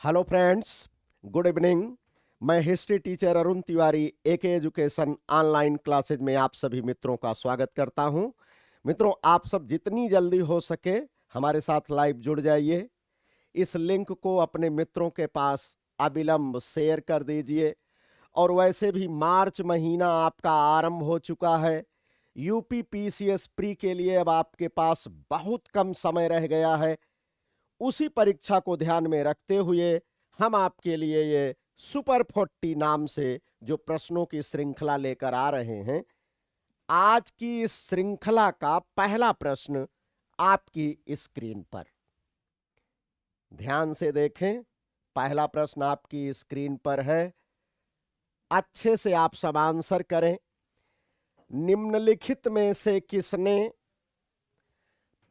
Hello friends, good evening. मैं history teacher Arun Tiwari एके education online classes में आप सभी मित्रों का स्वागत करता हूं। मित्रों, आप सब जितनी जल्दी हो सके हमारे साथ लाइव जुड़ जाइए। इस लिंक को अपने मित्रों के पास अविलंब शेयर कर दीजिए। और वैसे भी मार्च महीना आपका आरंभ हो चुका है। यूपी पीसीएस प्री के लिए अब आपके पास बहुत कम समय रह गया है। उसी परीक्षा को ध्यान में रखते हुए हम आपके लिए ये सुपर 40 नाम से जो प्रश्नों की श्रृंखला लेकर आ रहे हैं। आज की इस श्रृंखला का पहला प्रश्न आपकी स्क्रीन पर, ध्यान से देखें। पहला प्रश्न आपकी स्क्रीन पर है, अच्छे से आप सब आंसर करें। निम्नलिखित में से किसने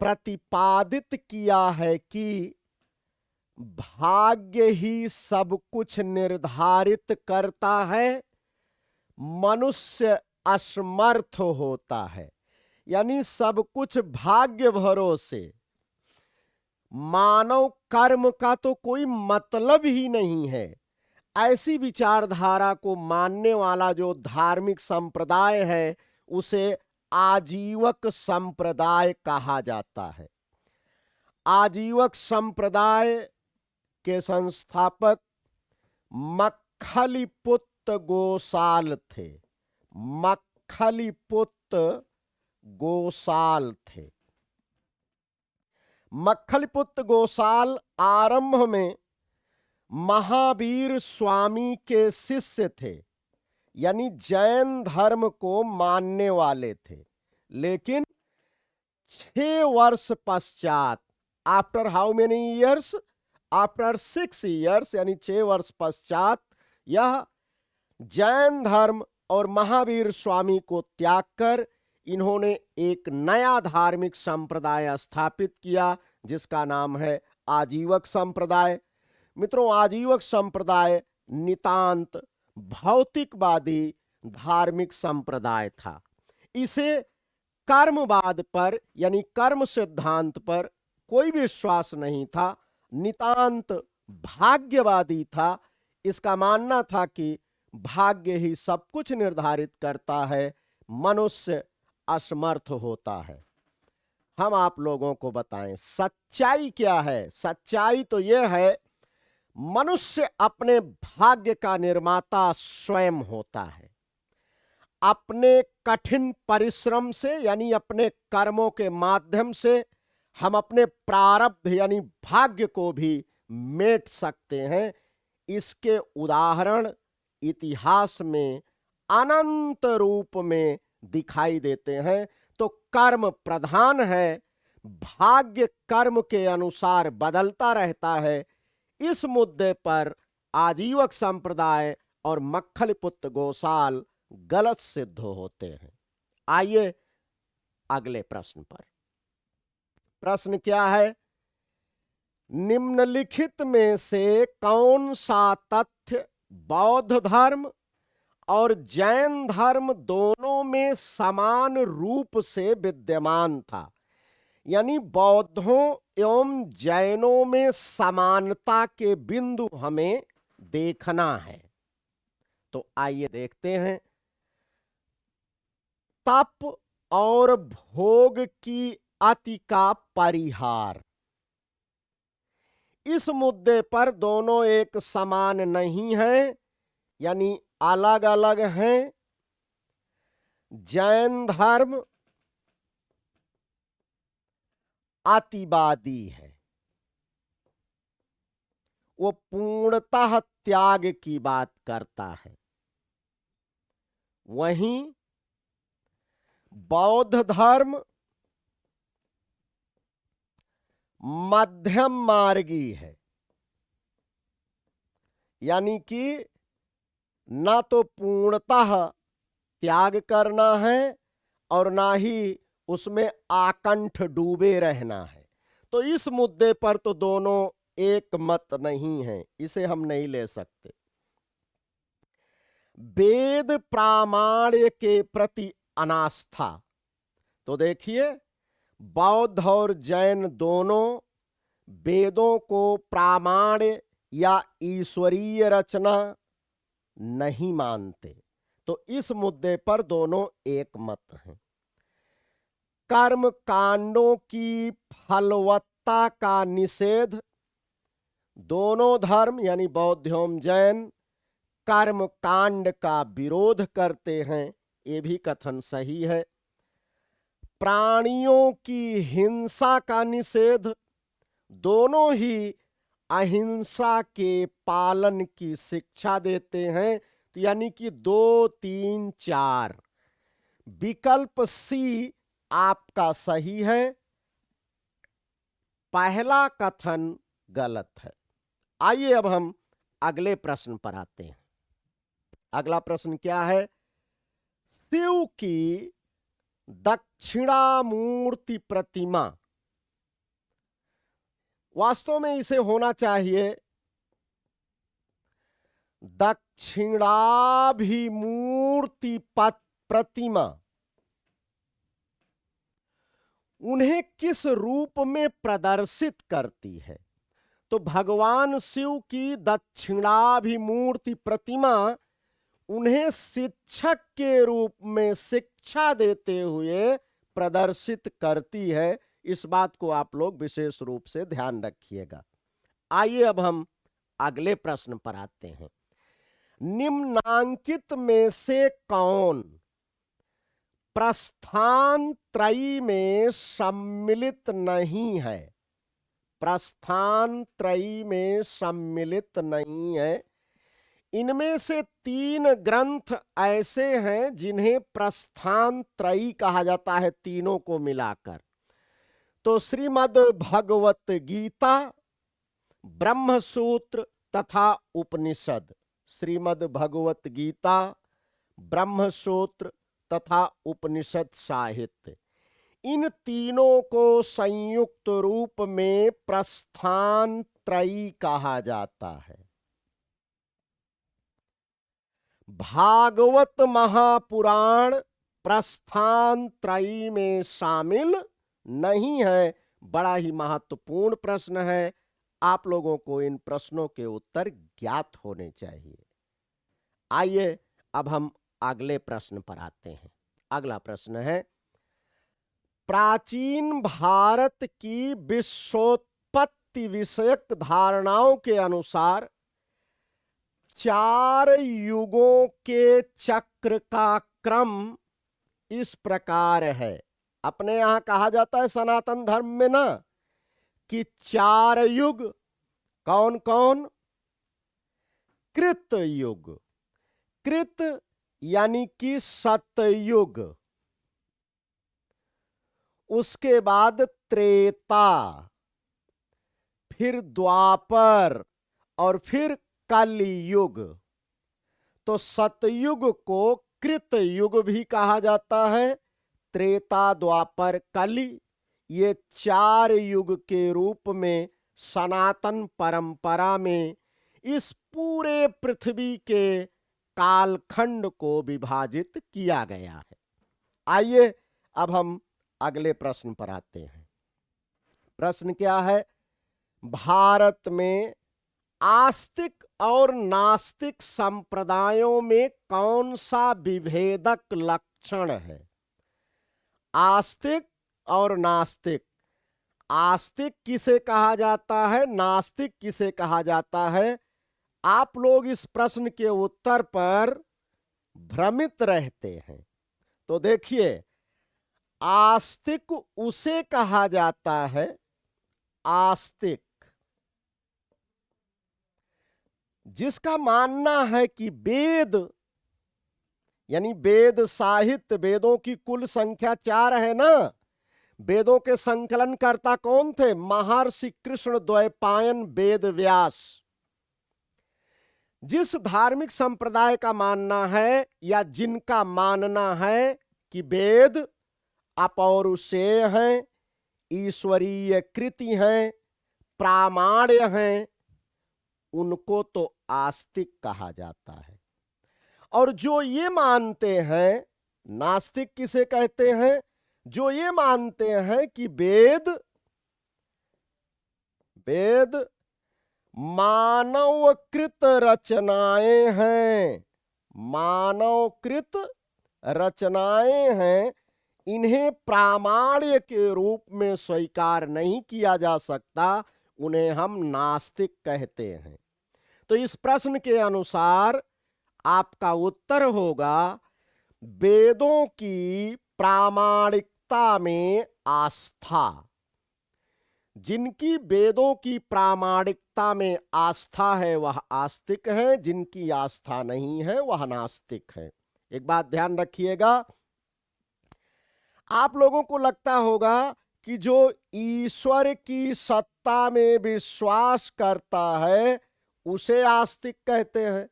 प्रतिपादित किया है कि भाग्य ही सब कुछ निर्धारित करता है, मनुष्य असमर्थ होता है? यानी सब कुछ भाग्य भरोसे, मानव कर्म का तो कोई मतलब ही नहीं है। ऐसी विचारधारा को मानने वाला जो धार्मिक संप्रदाय है उसे आजीवक संप्रदाय कहा जाता है। आजीवक संप्रदाय के संस्थापक मक्खलीपुत्र गोसाल थे। मक्खलीपुत्र गोसाल थे। मक्खलीपुत्र गोसाल आरंभ में महावीर स्वामी के शिष्य थे, यानी जैन धर्म को मानने वाले थे। लेकिन 6 वर्ष पश्चात, after how many years? After 6 years, यानी 6 वर्ष पश्चात यह जैन धर्म और महावीर स्वामी को त्याग कर इन्होंने एक नया धार्मिक संप्रदाय स्थापित किया जिसका नाम है आजीवक संप्रदाय। मित्रों, आजीवक संप्रदाय नितांत भौतिकवादी धार्मिक संप्रदाय था। इसे कर्मवाद पर यानी कर्म सिद्धांत पर कोई विश्वास नहीं था, नितांत भाग्यवादी था। इसका मानना था कि भाग्य ही सब कुछ निर्धारित करता है, मनुष्य असमर्थ होता है। हम आप लोगों को बताएं सच्चाई क्या है। सच्चाई तो यह है, मनुष्य अपने भाग्य का निर्माता स्वयं होता है। अपने कठिन परिश्रम से यानी अपने कर्मों के माध्यम से हम अपने प्रारब्ध यानी भाग्य को भी मेट सकते हैं। इसके उदाहरण इतिहास में अनंत रूप में दिखाई देते हैं। तो कर्म प्रधान है, भाग्य कर्म के अनुसार बदलता रहता है। इस मुद्दे पर आजीवक संप्रदाय और मक्खलीपुत्र गोसाल गलत सिद्ध होते हैं। आइए अगले प्रश्न पर। प्रश्न क्या है? निम्नलिखित में से कौन सा तथ्य बौद्ध धर्म और जैन धर्म दोनों में समान रूप से विद्यमान था? यानी बौद्धों एवं जैनों में समानता के बिंदु हमें देखना है। तो आइए देखते हैं। तप और भोग की अति का परिहार, इस मुद्दे पर दोनों एक समान नहीं है, यानी अलग अलग हैं। जैन धर्म अतिवादी है, वो पूर्णतः त्याग की बात करता है। वहीं बौद्ध धर्म मध्यम मार्गी है, यानी कि ना तो पूर्णतः त्याग करना है और ना ही उसमें आकंठ डूबे रहना है। तो इस मुद्दे पर तो दोनों एक मत नहीं है, इसे हम नहीं ले सकते। वेद प्रामाण्य के प्रति अनास्था, तो देखिए बौद्ध और जैन दोनों वेदों को प्रामाण्य या ईश्वरीय रचना नहीं मानते। तो इस मुद्दे पर दोनों एक मत हैं। कर्म कांडों की फलवत्ता का निषेध, दोनों धर्म यानी बौद्ध एवं जैन कर्म कांड का विरोध करते हैं, ये भी कथन सही है। प्राणियों की हिंसा का निषेध, दोनों ही अहिंसा के पालन की शिक्षा देते हैं। तो यानी कि 2, 3, 4 विकल्प सी आपका सही है, पहला कथन गलत है। आइए अब हम अगले प्रश्न पर आते हैं। अगला प्रश्न क्या है? शिव की दक्षिणामूर्ति प्रतिमा, वास्तव में इसे होना चाहिए दक्षिणाभिमूर्ति प्रतिमा, उन्हें किस रूप में प्रदर्शित करती है? तो भगवान शिव की दक्षिणाभिमूर्ति प्रतिमा उन्हें शिक्षक के रूप में शिक्षा देते हुए प्रदर्शित करती है। इस बात को आप लोग विशेष रूप से ध्यान रखिएगा। आइए अब हम अगले प्रश्न पर आते हैं। निम्नांकित में से कौन प्रस्थान त्रयी में सम्मिलित नहीं है? प्रस्थान त्रयी में सम्मिलित नहीं है। इनमें से 3 ग्रंथ ऐसे हैं जिन्हें प्रस्थान त्रयी कहा जाता है, तीनों को मिलाकर। तो श्रीमद् भगवत गीता, ब्रह्म सूत्र तथा उपनिषद। श्रीमद् भगवत गीता, ब्रह्म सूत्र तथा उपनिषद साहित्य, इन तीनों को संयुक्त रूप में प्रस्थान त्रयी कहा जाता है। भागवत महापुराण प्रस्थान त्रयी में शामिल नहीं है। बड़ा ही महत्वपूर्ण प्रश्न है, आप लोगों को इन प्रश्नों के उत्तर ज्ञात होने चाहिए। आइए अब हम अगले प्रश्न पर आते हैं। अगला प्रश्न है, प्राचीन भारत की विश्वोत्पत्ति विषयक धारणाओं के अनुसार 4 युगों के चक्र का क्रम इस प्रकार है। अपने यहां कहा जाता है सनातन धर्म में ना कि 4 युग। कौन कौन? कृत युग, कृत यानी कि सतयुग, उसके बाद त्रेता, फिर द्वापर और फिर कलयुग। तो सतयुग को कृत युग भी कहा जाता है, त्रेता, द्वापर, कलि, ये 4 युग के रूप में सनातन परंपरा में इस पूरे पृथ्वी के कालखंड को विभाजित किया गया है। आइए अब हम अगले प्रश्न पर आते हैं। प्रश्न क्या है? भारत में आस्तिक और नास्तिक संप्रदायों में कौन सा विभेदक लक्षण है? आस्तिक और नास्तिक। आस्तिक किसे कहा जाता है, नास्तिक किसे कहा जाता है? आप लोग इस प्रश्न के उत्तर पर भ्रमित रहते हैं। तो देखिए, आस्तिक उसे कहा जाता है, आस्तिक जिसका मानना है कि वेद यानी वेद साहित्य, वेदों की कुल संख्या 4 है ना। वेदों के संकलनकर्ता कौन थे? महर्षि कृष्ण द्वैपायन वेद व्यास। जिस धार्मिक संप्रदाय का मानना है या जिनका मानना है कि वेद अपौरुषेय हैं, ईश्वरीय कृति हैं, प्रामाण्य हैं, उनको तो आस्तिक कहा जाता है। और जो ये मानते हैं, नास्तिक किसे कहते हैं? जो ये मानते हैं कि वेद मानवकृत रचनाएं हैं, मानवकृत रचनाएं हैं, इन्हें प्रामाण्य के रूप में स्वीकार नहीं किया जा सकता, उन्हें हम नास्तिक कहते हैं। तो इस प्रश्न के अनुसार आपका उत्तर होगा वेदों की प्रामाणिकता में आस्था। जिनकी वेदों की प्रामाणिकता में आस्था है वह आस्तिक है, जिनकी आस्था नहीं है वह नास्तिक है। एक बात ध्यान रखिएगा, आप लोगों को लगता होगा कि जो ईश्वर की सत्ता में विश्वास करता है उसे आस्तिक कहते हैं,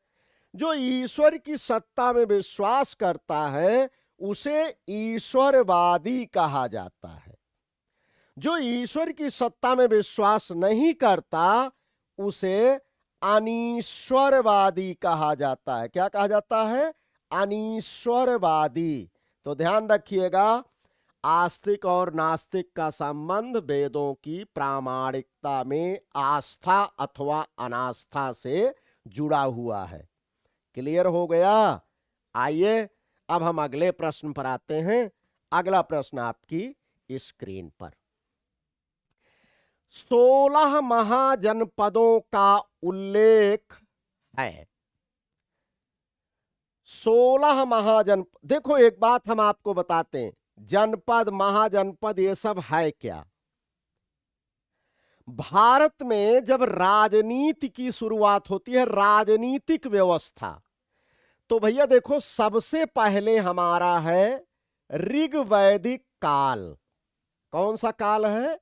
जो ईश्वर की सत्ता में विश्वास करता है उसे ईश्वरवादी कहा जाता है। जो ईश्वर की सत्ता में विश्वास नहीं करता उसे अनीश्वरवादी कहा जाता है। क्या कहा जाता है? अनीश्वरवादी। तो ध्यान रखिएगा, आस्तिक और नास्तिक का संबंध वेदों की प्रामाणिकता में आस्था अथवा अनास्था से जुड़ा हुआ है। क्लियर हो गया? आइए अब हम अगले प्रश्न पर आते हैं। अगला प्रश्न आपकी स्क्रीन पर। 16 महाजनपदों का उल्लेख है। 16 महाजनपद। देखो एक बात हम आपको बताते हैं, जनपद महाजनपद ये सब है क्या? भारत में जब राजनीति की शुरुआत होती है, राजनीतिक व्यवस्था, तो भैया देखो सबसे पहले हमारा है ऋग्वैदिक काल। कौन सा काल है?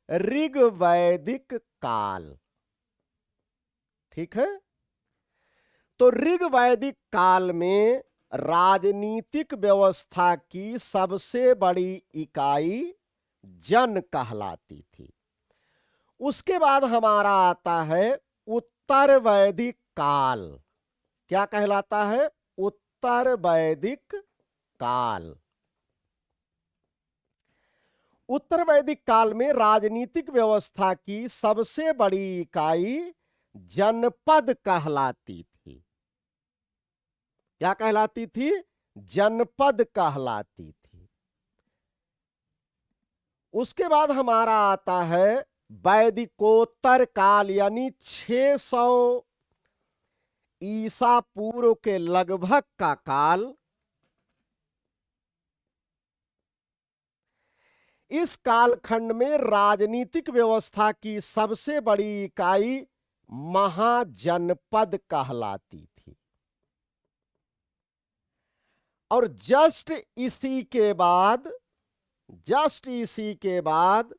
ऋग्वैदिक काल। ठीक है, तो ऋग्वैदिक काल में राजनीतिक व्यवस्था की सबसे बड़ी इकाई जन कहलाती थी। उसके बाद हमारा आता है उत्तर वैदिक काल। क्या कहलाता है? उत्तर वैदिक काल। उत्तर वैदिक काल में राजनीतिक व्यवस्था की सबसे बड़ी इकाई जनपद कहलाती थी। क्या कहलाती थी? जनपद कहलाती थी। उसके बाद हमारा आता है वैदिकोत्तर काल, यानी 600 ईसा पूर्व के लगभग का काल। इस कालखंड में राजनीतिक व्यवस्था की सबसे बड़ी इकाई महाजनपद कहलाती थी। और जस्ट इसी के बाद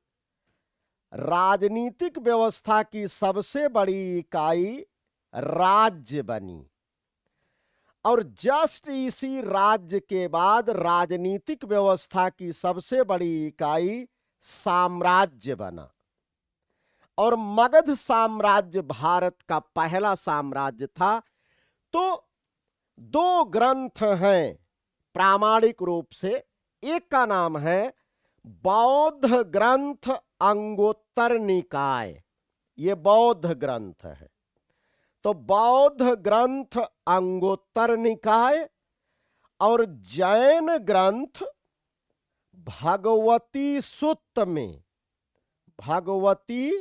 राजनीतिक व्यवस्था की सबसे बड़ी इकाई राज्य बनी। और जस्ट इसी राज्य के बाद राजनीतिक व्यवस्था की सबसे बड़ी इकाई साम्राज्य बना। और मगध साम्राज्य भारत का पहला साम्राज्य था। तो 2 ग्रंथ हैं प्रामाणिक रूप से। एक का नाम है बौद्ध ग्रंथ अंगोत्तर निकाय, ये बौद्ध ग्रंथ है। तो बौद्ध ग्रंथ अंगोत्तर निकाय और जैन ग्रंथ भगवती सूक्त में, भगवती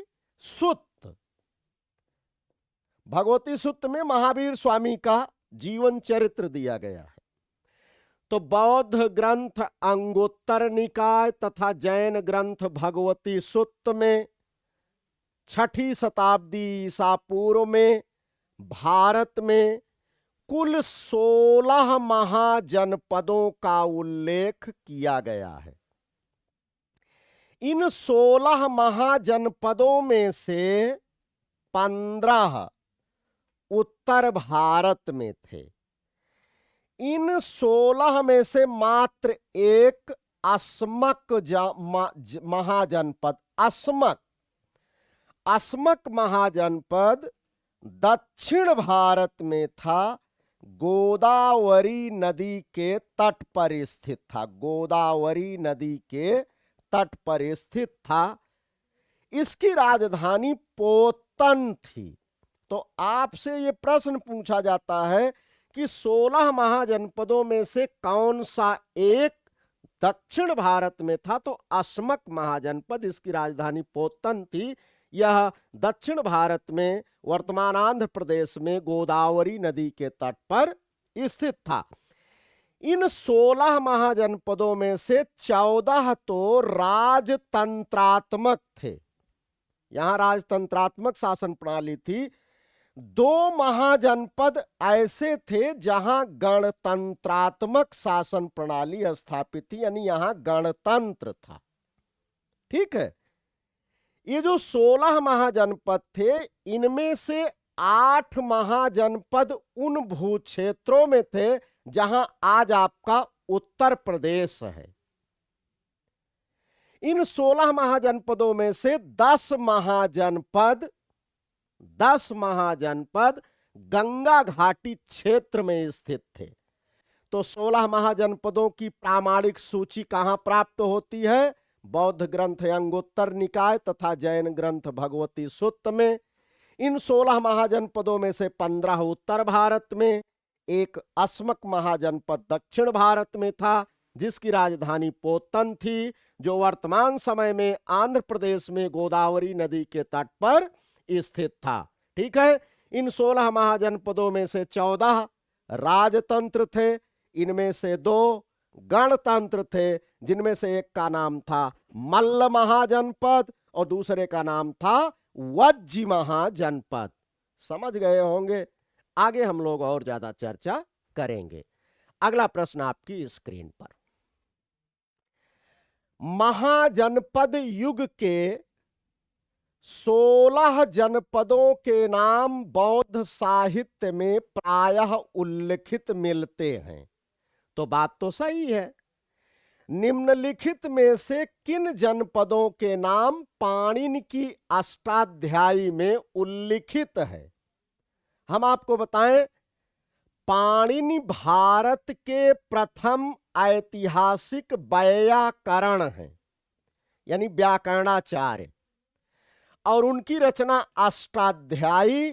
सूक्त में महावीर स्वामी का जीवन चरित्र दिया गया है। तो बौद्ध ग्रंथ अंगोत्तर निकाय तथा जैन ग्रंथ भगवती सूक्त में 6ठी शताब्दी ईसा पूर्व में भारत में कुल 16 महाजनपदों का उल्लेख किया गया है। इन 16 महाजनपदों में से 15 उत्तर भारत में थे। इन 16 में से मात्र एक अस्मक महाजनपद, अस्मक महाजनपद दक्षिण भारत में था, गोदावरी नदी के तट पर स्थित था। गोदावरी नदी के तट पर स्थित था। इसकी राजधानी पोतन थी। तो आपसे ये प्रश्न पूछा जाता है कि 16 महाजनपदों में से कौन सा एक दक्षिण भारत में था, तो अस्मक महाजनपद, इसकी राजधानी पोतन थी। यह दक्षिण भारत में वर्तमान आंध्र प्रदेश में गोदावरी नदी के तट पर स्थित था। इन 16 महाजनपदों में से 14 तो राजतंत्रात्मक थे, यहां राजतंत्रात्मक शासन प्रणाली थी। 2 महाजनपद ऐसे थे जहां गणतंत्रात्मक शासन प्रणाली स्थापित थी, यानी यहां गणतंत्र था। ठीक है, ये जो 16 महाजनपद थे, इनमें से 8 महाजनपद उन भू क्षेत्रों में थे जहां आज आपका उत्तर प्रदेश है। इन 16 महाजनपदों में से 10 महाजनपद गंगा घाटी क्षेत्र में स्थित थे। तो 16 महाजनपदों की प्रामाणिक सूची कहां प्राप्त होती है? बौद्ध ग्रंथ अंगुत्तर निकाय तथा जैन ग्रंथ भगवती सूत्र में। इन 16 महाजनपदों में से 15 उत्तर भारत में, एक अस्मक महाजनपद दक्षिण भारत में था जिसकी राजधानी पोतन थी, जो वर्तमान समय में आंध्र प्रदेश में गोदावरी नदी के तट पर स्थित था। ठीक है, इन 16 महाजनपदों में से 14 राजतंत्र थे, इनमें से 2 गणतंत्र थे, जिनमें से एक का नाम था मल्ल महाजनपद और दूसरे का नाम था वज्जी महाजनपद। समझ गए होंगे। आगे हम लोग और ज्यादा चर्चा करेंगे। अगला प्रश्न आपकी स्क्रीन पर। महाजनपद युग के 16 जनपदों के नाम बौद्ध साहित्य में प्रायः उल्लिखित मिलते हैं। तो बात तो सही है। निम्नलिखित में से किन जनपदों के नाम पाणिनि की अष्टाध्यायी में उल्लिखित है? हम आपको बताएं, पाणिनि भारत के प्रथम ऐतिहासिक व्याकरण हैं, यानी व्याकरणाचार्य, और उनकी रचना अष्टाध्यायी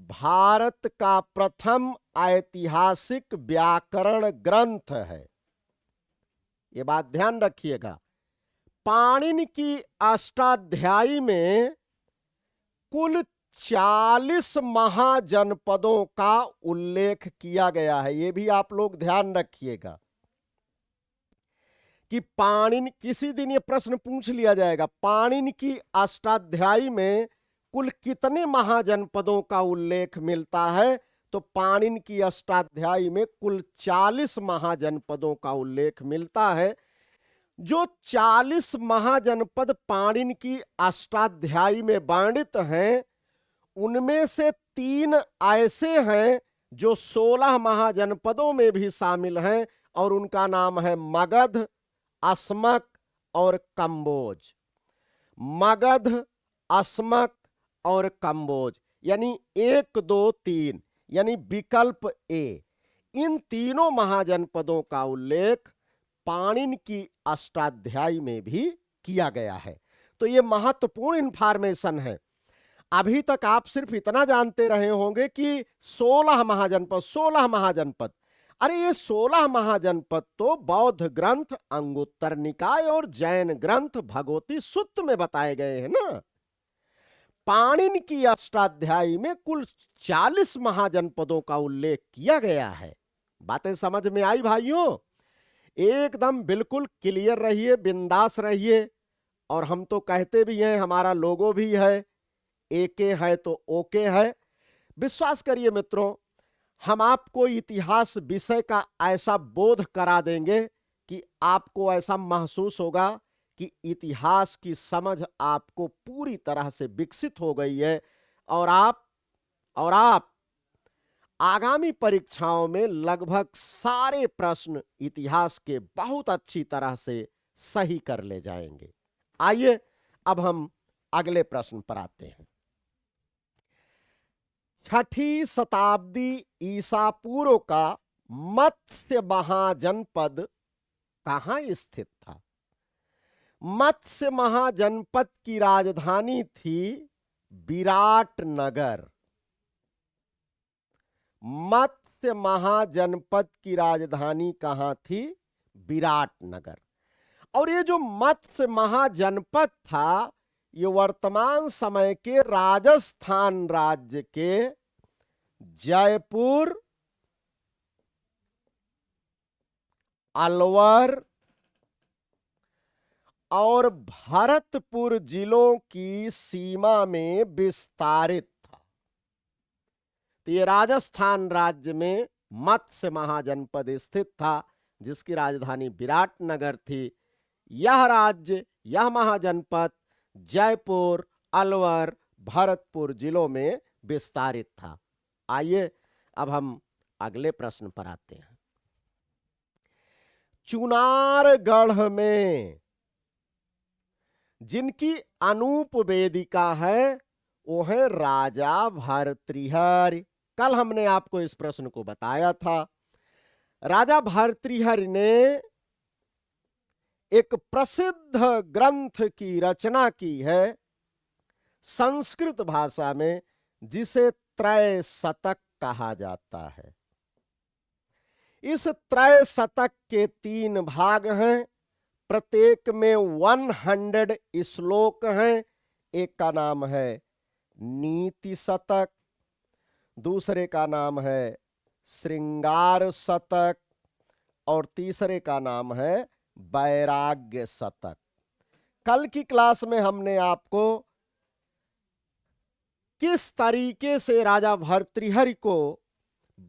भारत का प्रथम ऐतिहासिक व्याकरण ग्रंथ है। ये बात ध्यान रखिएगा। पाणिनि की अष्टाध्यायी में कुल 40 महाजनपदों का उल्लेख किया गया है। ये भी आप लोग ध्यान रखिएगा कि पाणिनि, किसी दिन ये प्रश्न पूछ लिया जाएगा, पाणिनि की अष्टाध्यायी में कुल कितने महाजनपदों का उल्लेख मिलता है? तो पाणिनि की अष्टाध्यायी में कुल 40 महाजनपदों का उल्लेख मिलता है। जो 40 महाजनपद पाणिनि की अष्टाध्यायी में वर्णित हैं, उनमें से 3 ऐसे हैं जो 16 महाजनपदों में भी शामिल हैं, और उनका नाम है मगध, अस्मक और कंबोज। मगध, अस्मक और कंबोज, यानी 1, 2, 3, यानी विकल्प ए। इन तीनों महाजनपदों का उल्लेख पाणिनि की अष्टाध्यायी में भी किया गया है। तो ये महत्वपूर्ण इंफॉर्मेशन है। अभी तक आप सिर्फ इतना जानते रहे होंगे कि 16 महाजनपद। अरे ये 16 महाजनपद तो बौद्ध ग्रंथ अंगुत्तर निकाय और जैन ग्रंथ भगवती सूत्र में बताए गए हैं ना। पाणिनि की अष्टाध्यायी में कुल 40 महाजनपदों का उल्लेख किया गया है। बातें समझ में आई भाइयों? एकदम बिल्कुल क्लियर रहिए, बिंदास रहिए। और हम तो कहते भी हैं, हमारा लोगो भी है, एके है तो ओके है। विश्वास करिए मित्रों, हम आपको इतिहास विषय का ऐसा बोध करा देंगे कि आपको ऐसा महसूस होगा कि इतिहास की समझ आपको पूरी तरह से विकसित हो गई है, और आप आगामी परीक्षाओं में लगभग सारे प्रश्न इतिहास के बहुत अच्छी तरह से सही कर ले जाएंगे। आइए अब हम अगले प्रश्न पर आते हैं। 6ठी शताब्दी ईसा पूर्व का मत्स्य महाजनपद कहां स्थित था? मत्स्य महाजनपद की राजधानी थी विराटनगर। मत्स्य महाजनपद की राजधानी कहां थी? विराटनगर। और ये जो मत्स्य महाजनपद था, ये वर्तमान समय के राजस्थान राज्य के जयपुर, अलवर और भरतपुर जिलों की सीमा में विस्तारित था। तो ये राजस्थान राज्य में मत्स्य महाजनपद स्थित था, जिसकी राजधानी विराटनगर थी। यह राज्य, यह महाजनपद जयपुर, अलवर, भरतपुर जिलों में विस्तारित था। आइए अब हम अगले प्रश्न पर आते हैं। चुनारगढ़ में जिनकी अनूप वेदिका है वो है राजा भर्तृहरि। कल हमने आपको इस प्रश्न को बताया था। राजा भर्तृहरि ने एक प्रसिद्ध ग्रंथ की रचना की है संस्कृत भाषा में, जिसे त्रय शतक कहा जाता है। इस त्रय शतक के 3 भाग हैं, प्रत्येक में 100 श्लोक हैं। एक का नाम है नीति शतक, दूसरे का नाम है श्रृंगार शतक और तीसरे का नाम है वैराग्य शतक। कल की क्लास में हमने आपको किस तरीके से राजा भर्तृहरि को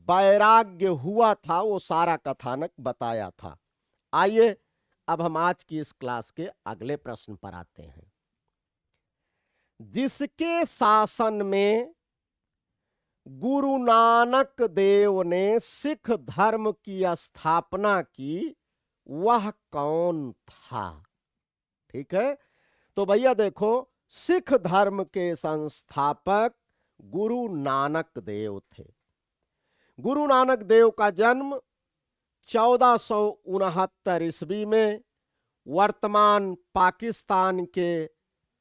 वैराग्य हुआ था वो सारा कथानक बताया था। आइए अब हम आज की इस क्लास के अगले प्रश्न पर आते हैं। जिसके शासन में गुरु नानक देव ने सिख धर्म की स्थापना की, वह कौन था? ठीक है, तो भैया देखो, सिख धर्म के संस्थापक गुरु नानक देव थे। गुरु नानक देव का जन्म 1469 ईस्वी में वर्तमान पाकिस्तान के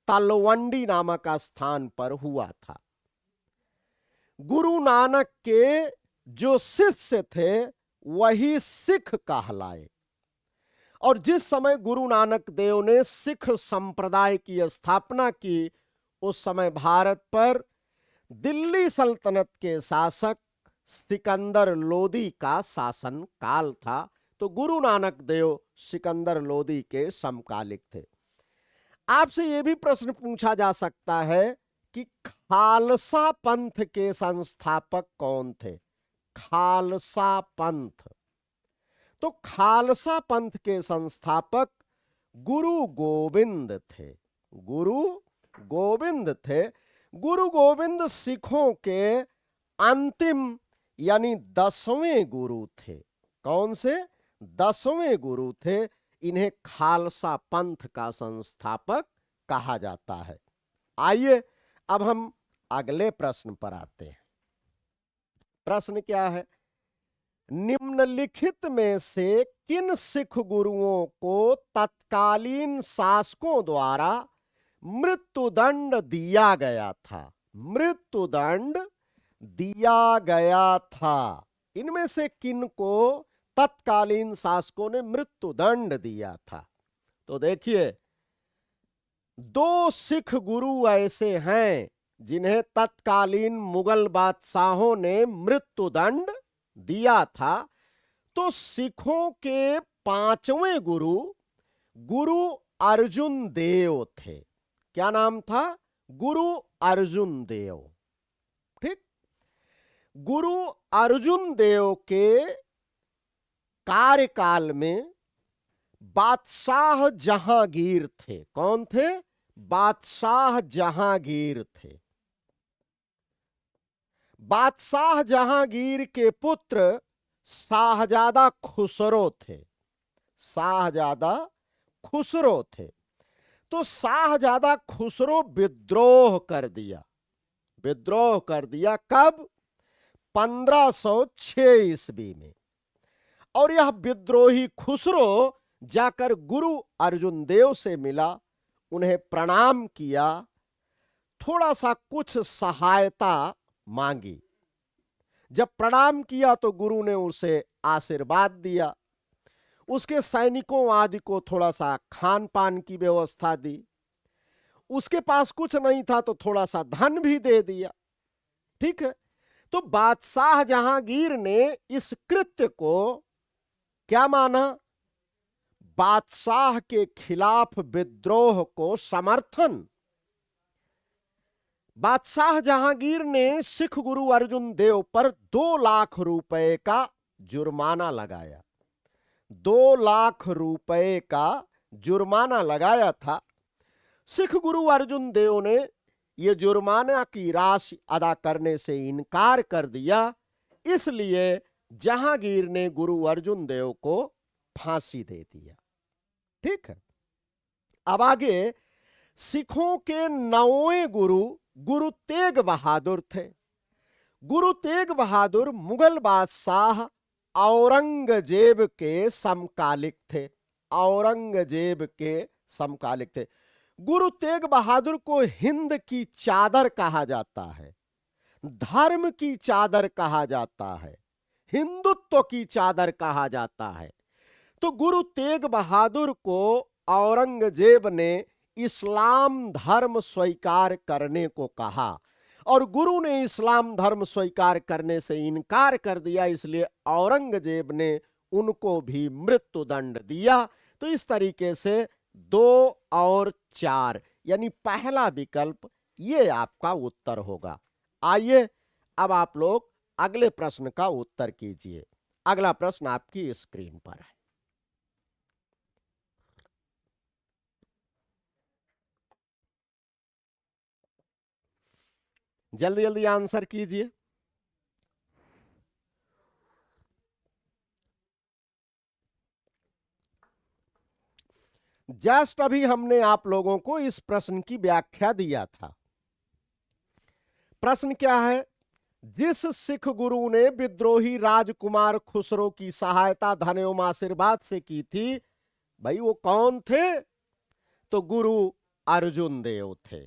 तलवंडी नामक स्थान पर हुआ था। गुरु नानक के जो शिष्य थे वही सिख कहलाए। और जिस समय गुरु नानक देव ने सिख संप्रदाय की स्थापना की, उस समय भारत पर दिल्ली सल्तनत के शासक सिकंदर लोदी का शासन काल था। तो गुरु नानक देव सिकंदर लोदी के समकालिक थे। आपसे यह भी प्रश्न पूछा जा सकता है कि खालसा पंथ के संस्थापक कौन थे? खालसा पंथ, तो खालसा पंथ के संस्थापक गुरु गोविंद थे। गुरु गोविंद थे। गुरु गोविंद सिखों के अंतिम यानी 10वें गुरु थे। कौन से? 10वें गुरु थे। इन्हें खालसा पंथ का संस्थापक कहा जाता है। आइए अब हम अगले प्रश्न पर आते हैं। प्रश्न क्या है? निम्नलिखित में से किन सिख गुरुओं को तत्कालीन शासकों द्वारा मृत्युदंड दिया गया था? मृत्युदंड दिया गया था। इनमें से किन को तत्कालीन शासकों ने मृत्युदंड दिया था? तो देखिए, 2 सिख गुरु ऐसे हैं जिन्हें तत्कालीन मुगल बादशाहों ने मृत्युदंड दिया था। तो सिखों के 5वें गुरु गुरु अर्जुन देव थे। क्या नाम था? गुरु अर्जुन देव। ठीक, गुरु अर्जुन देव के कार्यकाल में बादशाह जहांगीर थे। कौन थे? बादशाह जहांगीर थे। बादशाह जहांगीर के पुत्र शाहजादा खुसरो थे। शाहजादा खुसरो थे। तो शाहजादा खुसरो विद्रोह कर दिया। विद्रोह कर दिया कब? 1506 ईस्वी में। और यह विद्रोही खुसरो जाकर गुरु अर्जुन देव से मिला, उन्हें प्रणाम किया, थोड़ा सा कुछ सहायता मांगी। जब प्रणाम किया तो गुरु ने उसे आशीर्वाद दिया। उसके सैनिकों आदि को थोड़ा सा खान पान की व्यवस्था दी। उसके पास कुछ नहीं था तो थोड़ा सा धन भी दे दिया। ठीक है, तो बादशाह जहांगीर ने इस कृत्य को क्या माना? बादशाह के खिलाफ विद्रोह को समर्थन। बादशाह जहांगीर ने सिख गुरु अर्जुन देव पर 2 लाख रुपए का जुर्माना लगाया। 2 लाख रुपए का जुर्माना लगाया था। सिख गुरु अर्जुन देव ने यह जुर्माना की राशि अदा करने से इनकार कर दिया। इसलिए जहांगीर ने गुरु अर्जुन देव को फांसी दे दिया। ठीक है, अब आगे सिखों के 9वें गुरु गुरु तेग बहादुर थे। गुरु तेग बहादुर मुगल बादशाह औरंगजेब के समकालिक थे। औरंगजेब के समकालिक थे। गुरु तेग बहादुर को हिंद की चादर कहा जाता है, धर्म की चादर कहा जाता है, हिंदुत्व की चादर कहा जाता है। तो गुरु तेग बहादुर को औरंगजेब ने इस्लाम धर्म स्वीकार करने को कहा और गुरु ने इस्लाम धर्म स्वीकार करने से इनकार कर दिया। इसलिए औरंगजेब ने उनको भी मृत्युदंड दिया। तो इस तरीके से 2 और 4 यानी पहला विकल्प ये आपका उत्तर होगा। आइए अब आप लोग अगले प्रश्न का उत्तर कीजिए। अगला प्रश्न आपकी स्क्रीन पर है। जल्दी जल्दी आंसर कीजिए। जस्ट अभी हमने आप लोगों को इस प्रश्न की व्याख्या दिया था। प्रश्न क्या है? जिस सिख गुरु ने विद्रोही राजकुमार खुसरो की सहायता धन एवं आशीर्वाद से की थी, भाई वो कौन थे? तो गुरु अर्जुन देव थे।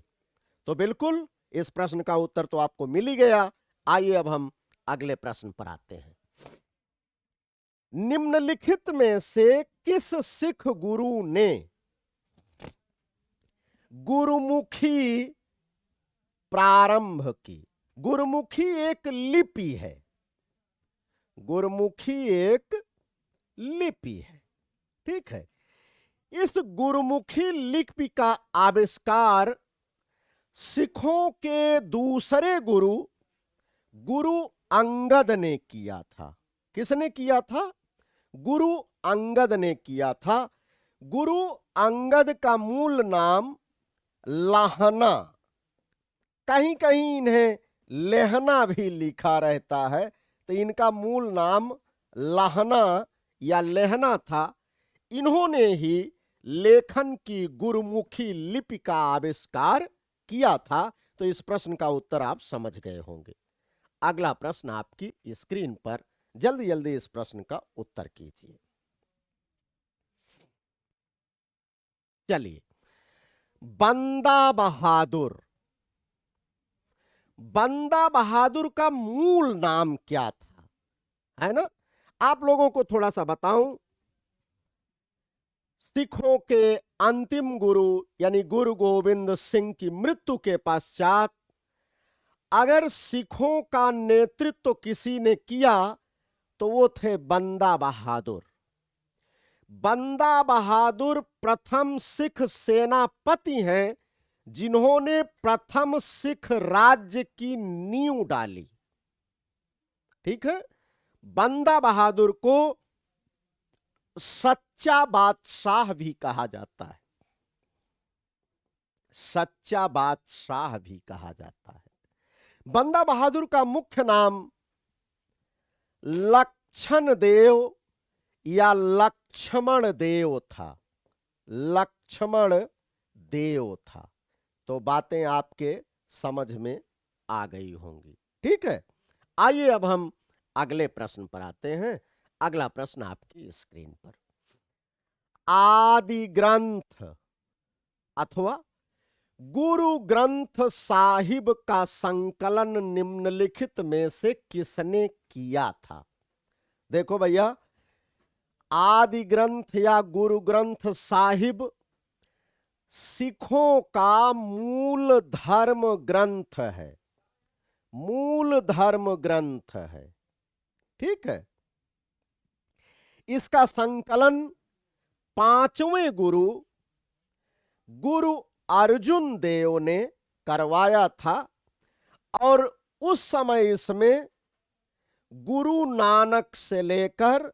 तो बिल्कुल इस प्रश्न का उत्तर तो आपको मिल ही गया। आइए अब हम अगले प्रश्न पर आते हैं। निम्नलिखित में से किस सिख गुरु ने गुरुमुखी प्रारंभ की? गुरुमुखी एक लिपि है। गुरुमुखी एक लिपि है। ठीक है, इस गुरुमुखी लिपि का आविष्कार सिखों के दूसरे गुरु गुरु अंगद ने किया था। किसने किया था? गुरु अंगद ने किया था। गुरु अंगद का मूल नाम लाहना, कहीं कहीं इन्हें लेहना भी लिखा रहता है, तो इनका मूल नाम लाहना या लेहना था। इन्होंने ही लेखन की गुरुमुखी लिपि का आविष्कार किया था। तो इस प्रश्न का उत्तर आप समझ गए होंगे। अगला प्रश्न आपकी स्क्रीन पर, जल्दी जल्दी इस प्रश्न का उत्तर कीजिए। चलिए, बंदा बहादुर, बंदा बहादुर का मूल नाम क्या था? है ना, आप लोगों को थोड़ा सा बताऊं। सिखों के अंतिम गुरु यानी गुरु गोविंद सिंह की मृत्यु के पश्चात अगर सिखों का नेतृत्व किसी ने किया तो वो थे बंदा बहादुर। बंदा बहादुर प्रथम सिख सेनापति हैं जिन्होंने प्रथम सिख राज्य की नींव डाली। ठीक है, बंदा बहादुर को सच्चा बादशाह भी कहा जाता है। सच्चा बादशाह भी कहा जाता है। बंदा बहादुर का मुख्य नाम लक्ष्मण देव या लक्ष्मण देव था। लक्ष्मण देव था। तो बातें आपके समझ में आ गई होंगी। ठीक है, आइए अब हम अगले प्रश्न पर आते हैं। अगला प्रश्न आपकी स्क्रीन पर। आदि ग्रंथ अथवा गुरु ग्रंथ साहिब का संकलन निम्नलिखित में से किसने किया था? देखो भैया, आदि ग्रंथ या गुरु ग्रंथ साहिब सिखों का मूल धर्म ग्रंथ है, मूल धर्म ग्रंथ है। ठीक है। इसका संकलन पांचवें गुरु गुरु अर्जुन देव ने करवाया था और उस समय इसमें गुरु नानक से लेकर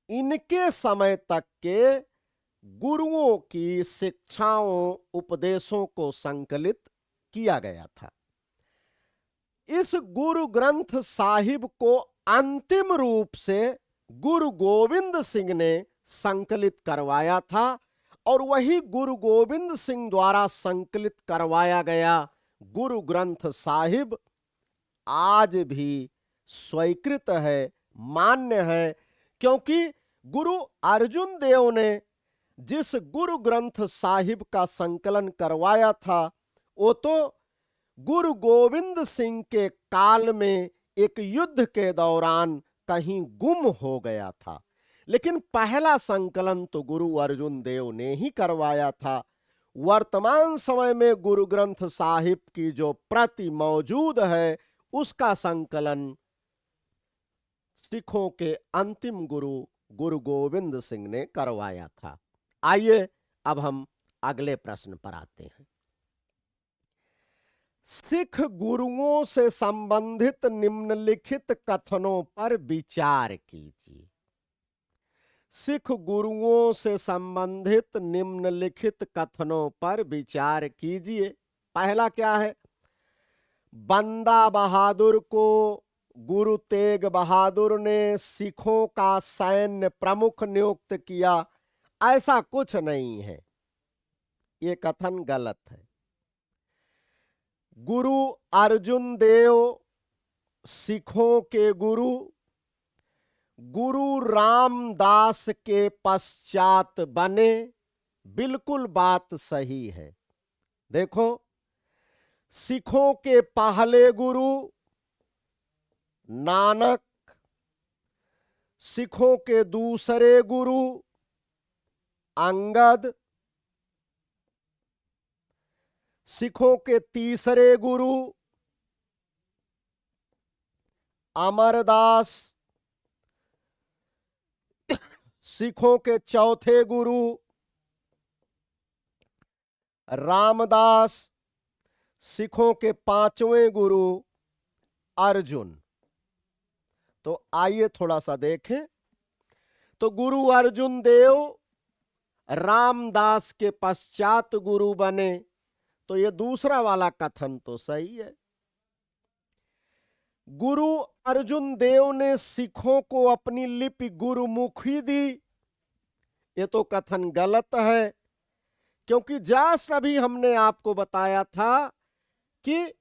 इनके समय तक के गुरुओं की शिक्षाओं उपदेशों को संकलित किया गया था। इस गुरु ग्रंथ साहिब को अंतिम रूप से गुरु गोविंद सिंह ने संकलित करवाया था और वही गुरु गोविंद सिंह द्वारा संकलित करवाया गया गुरु ग्रंथ साहिब आज भी स्वीकृत है, मान्य है, क्योंकि गुरु अर्जुन देव ने जिस गुरु ग्रंथ साहिब का संकलन करवाया था वो तो गुरु गोविंद सिंह के काल में एक युद्ध के दौरान कहीं गुम हो गया था, लेकिन पहला संकलन तो गुरु अर्जुन देव ने ही करवाया था। वर्तमान समय में गुरु ग्रंथ साहिब की जो प्रति मौजूद है उसका संकलन सिखों के अंतिम गुरु गुरु गोविंद सिंह ने करवाया था। आइए अब हम अगले प्रश्न पर आते हैं। सिख गुरुओं से संबंधित निम्नलिखित कथनों पर विचार कीजिए। सिख गुरुओं से संबंधित निम्नलिखित कथनों पर विचार कीजिए। पहला क्या है? बंदा बहादुर को गुरु तेग बहादुर ने सिखों का सैन्य प्रमुख नियुक्त किया, ऐसा कुछ नहीं है, ये कथन गलत है। गुरु अर्जुन देव सिखों के गुरु गुरु रामदास के पश्चात बने, बिल्कुल बात सही है। देखो, सिखों के पहले गुरु नानक, सिखों के दूसरे गुरु अंगद, सिखों के तीसरे गुरु अमरदास, सिखों के चौथे गुरु रामदास, सिखों के पांचवें गुरु अर्जुन। तो आइए थोड़ा सा देखें। तो गुरु अर्जुन देव रामदास के पश्चात गुरु बने, तो ये दूसरा वाला कथन तो सही है। गुरु अर्जुन देव ने सिखों को अपनी लिपि गुरुमुखी दी, ये तो कथन गलत है, क्योंकि जस्ट अभी हमने आपको बताया था कि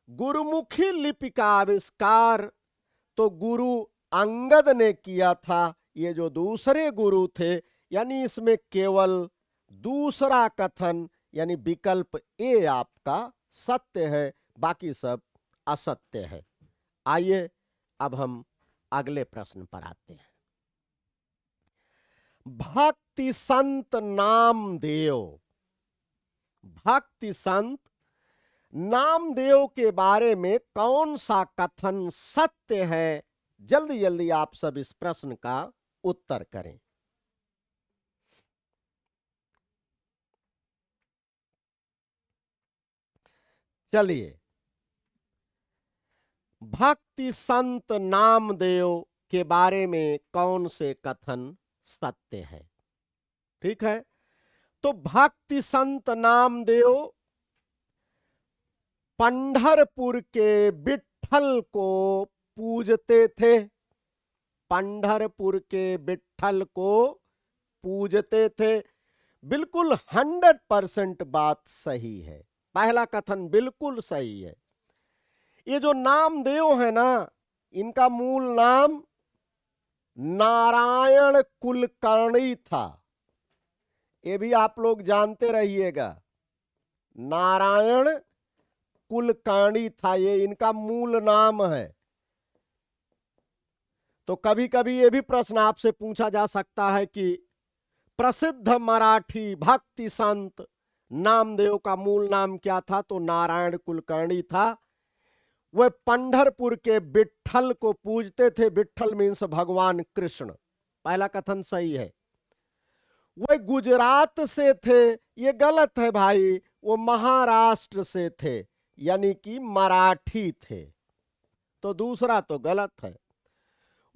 गुरुमुखी लिपि का आविष्कार तो गुरु अंगद ने किया था। ये जो दूसरे गुरु थे, यानी इसमें केवल दूसरा कथन यानी विकल्प ए आपका सत्य है, बाकी सब असत्य है। आइए अब हम अगले प्रश्न पर आते हैं। भक्ति संत नामदेव, भक्ति संत नामदेव के बारे में कौन सा कथन सत्य है? जल्दी जल्दी आप सब इस प्रश्न का उत्तर करें। चलिए, भक्ति संत नामदेव के बारे में कौन से कथन सत्य है? ठीक है, तो भक्ति संत नामदेव पंढरपुर के विट्ठल को पूजते थे, पंढरपुर के विट्ठल को पूजते थे। बिल्कुल 100% बात सही है, पहला कथन बिल्कुल सही है। ये जो नामदेव है ना, इनका मूल नाम नारायण कुलकर्णी था, ये भी आप लोग जानते रहिएगा। नारायण कुलकर्णी था, ये इनका मूल नाम है। तो कभी कभी ये भी प्रश्न आपसे पूछा जा सकता है कि प्रसिद्ध मराठी भक्ति संत नामदेव का मूल नाम क्या था? तो नारायण कुलकर्णी था। वह पंढरपुर के विट्ठल को पूजते थे। विट्ठल मीन्स भगवान कृष्ण। पहला कथन सही है। वह गुजरात से थे, ये गलत है भाई, वो महाराष्ट्र से थे, यानी कि मराठी थे। तो दूसरा तो गलत है।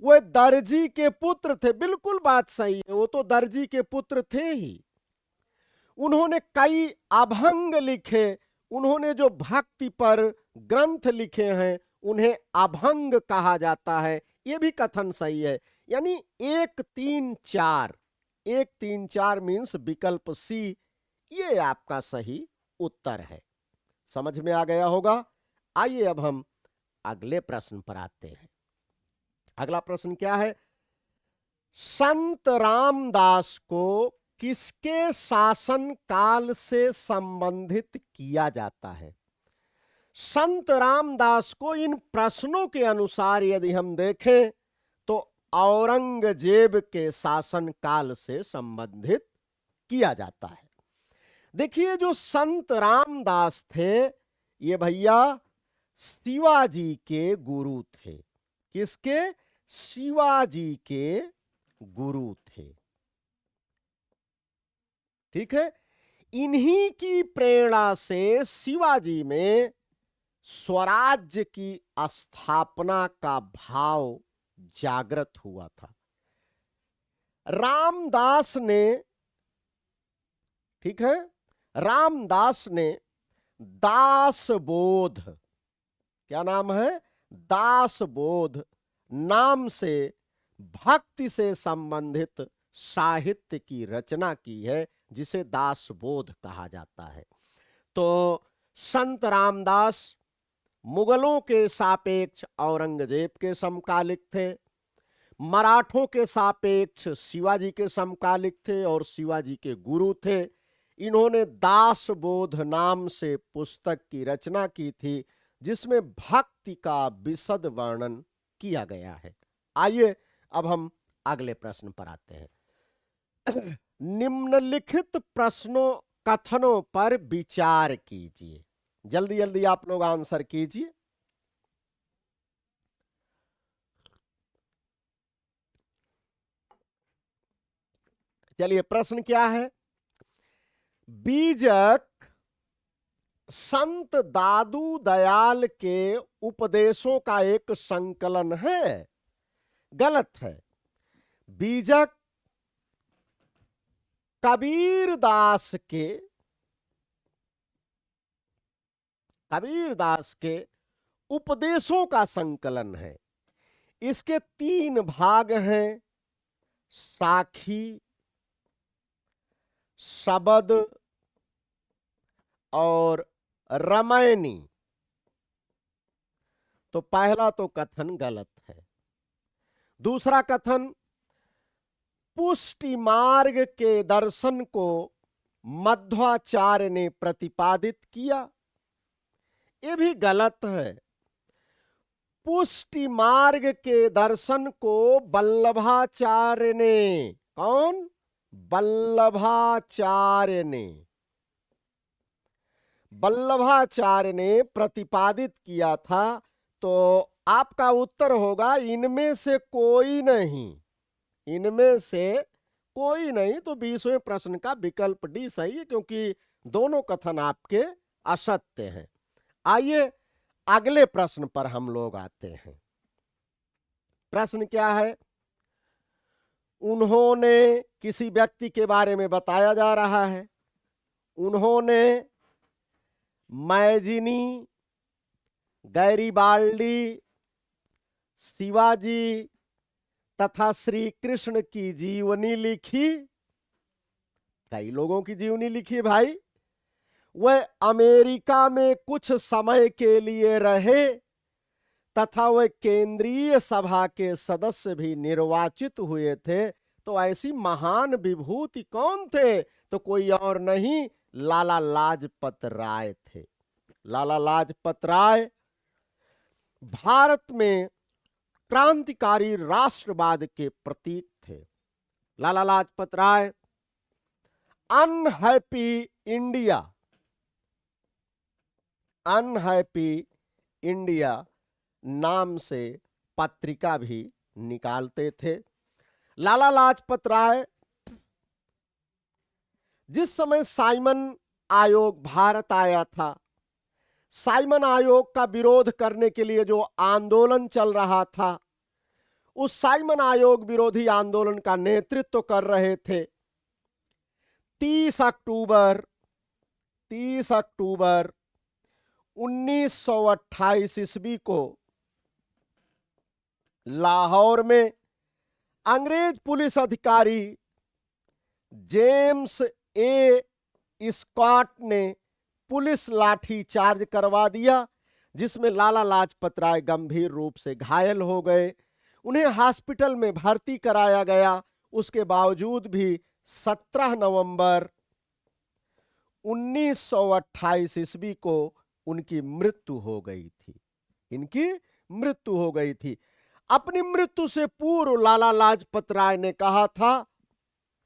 वह दर्जी के पुत्र थे, बिल्कुल बात सही है, वो तो दर्जी के पुत्र थे ही। उन्होंने कई अभंग लिखे, उन्होंने जो भक्ति पर ग्रंथ लिखे हैं उन्हें अभंग कहा जाता है, ये भी कथन सही है। यानी 1 3 4, 1 3 4 मीन्स विकल्प सी, ये आपका सही उत्तर है। समझ में आ गया होगा। आइए अब हम अगले प्रश्न पर आते हैं। अगला प्रश्न क्या है? संत रामदास को किसके शासन काल से संबंधित किया जाता है? संत रामदास को इन प्रश्नों के अनुसार यदि हम देखें तो औरंगजेब के शासन काल से संबंधित किया जाता है। देखिए, जो संत रामदास थे ये भैया शिवाजी के गुरु थे। किसके? शिवाजी के गुरु थे। ठीक है। इन्हीं की प्रेरणा से शिवाजी में स्वराज्य की स्थापना का भाव जागृत हुआ था। रामदास ने, ठीक है, रामदास ने दासबोध, क्या नाम है? दासबोध नाम से भक्ति से संबंधित साहित्य की रचना की है, जिसे दासबोध कहा जाता है। तो संत रामदास मुगलों के सापेक्ष औरंगजेब के समकालिक थे, मराठों के सापेक्ष शिवाजी के समकालिक थे और शिवाजी के गुरु थे। इन्होंने दासबोध नाम से पुस्तक की रचना की थी, जिसमें भक्ति का विशद वर्णन किया गया है। आइए अब हम अगले प्रश्न पर आते हैं। निम्नलिखित प्रश्नों कथनों पर विचार कीजिए। जल्दी जल्दी आप लोग आंसर कीजिए। चलिए, प्रश्न क्या है? बीजक संत दादू दयाल के उपदेशों का एक संकलन है। गलत है। बीजक कबीरदास के उपदेशों का संकलन है। इसके 3 भाग हैं, साखी, शबद और रामायणी। तो पहला तो कथन गलत है। दूसरा कथन, पुष्टि मार्ग के दर्शन को मध्वाचार्य ने प्रतिपादित किया, ये भी गलत है। पुष्टि मार्ग के दर्शन को वल्लभाचार्य ने, कौन? वल्लभाचार्य ने प्रतिपादित किया था। तो आपका उत्तर होगा इनमें से कोई नहीं, इनमें से कोई नहीं। तो 20वें प्रश्न का विकल्प डी सही है, क्योंकि दोनों कथन आपके असत्य हैं। आइए अगले प्रश्न पर हम लोग आते हैं। प्रश्न क्या है? उन्होंने, किसी व्यक्ति के बारे में बताया जा रहा है, उन्होंने मैजिनी, गैरिबाल्डी, शिवाजी तथा श्री कृष्ण की जीवनी लिखी। कई लोगों की जीवनी लिखी भाई। वह अमेरिका में कुछ समय के लिए रहे तथा वह केंद्रीय सभा के सदस्य भी निर्वाचित हुए थे। तो ऐसी महान विभूति कौन थे? तो कोई और नहीं, लाला लाजपत राय थे। लाला लाजपत राय भारत में क्रांतिकारी राष्ट्रवाद के प्रतीक थे। Lala Lajpat Rai unhappy India, unhappy India नाम से पत्रिका भी निकालते थे। लाला लाजपत राय जिस समय साइमन आयोग भारत आया था, साइमन आयोग का विरोध करने के लिए जो आंदोलन चल रहा था, उस साइमन आयोग विरोधी आंदोलन का नेतृत्व कर रहे थे। 30 अक्टूबर 1928 ईस्वी को लाहौर में अंग्रेज पुलिस अधिकारी जेम्स ए स्कॉट ने पुलिस लाठी चार्ज करवा दिया, जिसमें लाला लाजपत राय गंभीर रूप से घायल हो गए। उन्हें हॉस्पिटल में भर्ती कराया गया। उसके बावजूद भी 17 नवंबर 1928 ईस्वी को उनकी मृत्यु हो गई थी। इनकी मृत्यु हो गई थी। अपनी मृत्यु से पूर्व लाला लाजपत राय ने कहा था,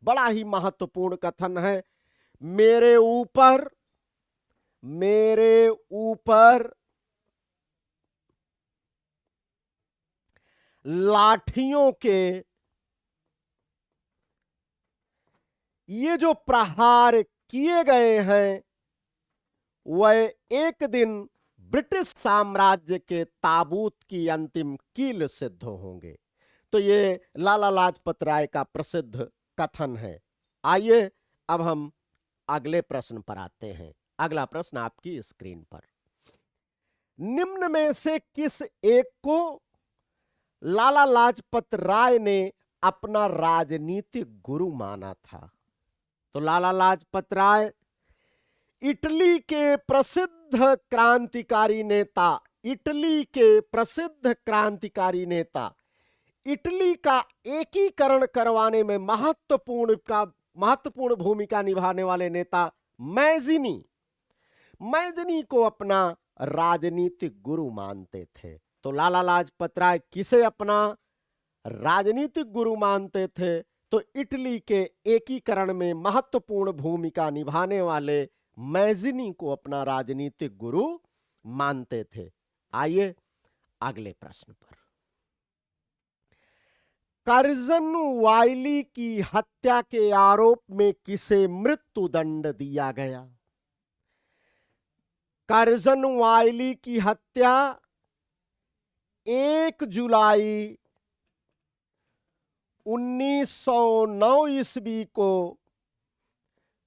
बड़ा ही महत्वपूर्ण कथन है, मेरे ऊपर लाठियों के ये जो प्रहार किए गए हैं, वह एक दिन ब्रिटिश साम्राज्य के ताबूत की अंतिम कील सिद्ध होंगे। तो ये लाला लाजपत राय का प्रसिद्ध कथन है। आइए अब हम अगले प्रश्न पर आते हैं। अगला प्रश्न आपकी स्क्रीन पर, निम्न में से किस एक को लाला लाजपत राय ने अपना राजनीतिक गुरु माना था? तो लाला लाजपत राय इटली के प्रसिद्ध क्रांतिकारी नेता, इटली के प्रसिद्ध क्रांतिकारी नेता, इटली का एकीकरण करवाने में महत्वपूर्ण भूमिका निभाने वाले नेता मैज़नी को अपना राजनीतिक गुरु मानते थे। तो लाला लाजपत राय किसे अपना राजनीतिक गुरु मानते थे? तो इटली के एकीकरण में महत्वपूर्ण भूमिका निभाने वाले मैज़नी को अपना राजनीतिक गुरु मानते थे। आइए अगले प्रश्न पर, कर्जन वाइली की हत्या के आरोप में किसे मृत्युदंड दिया गया? कर्जन वाइली की हत्या 1 जुलाई 1909 ईस्वी को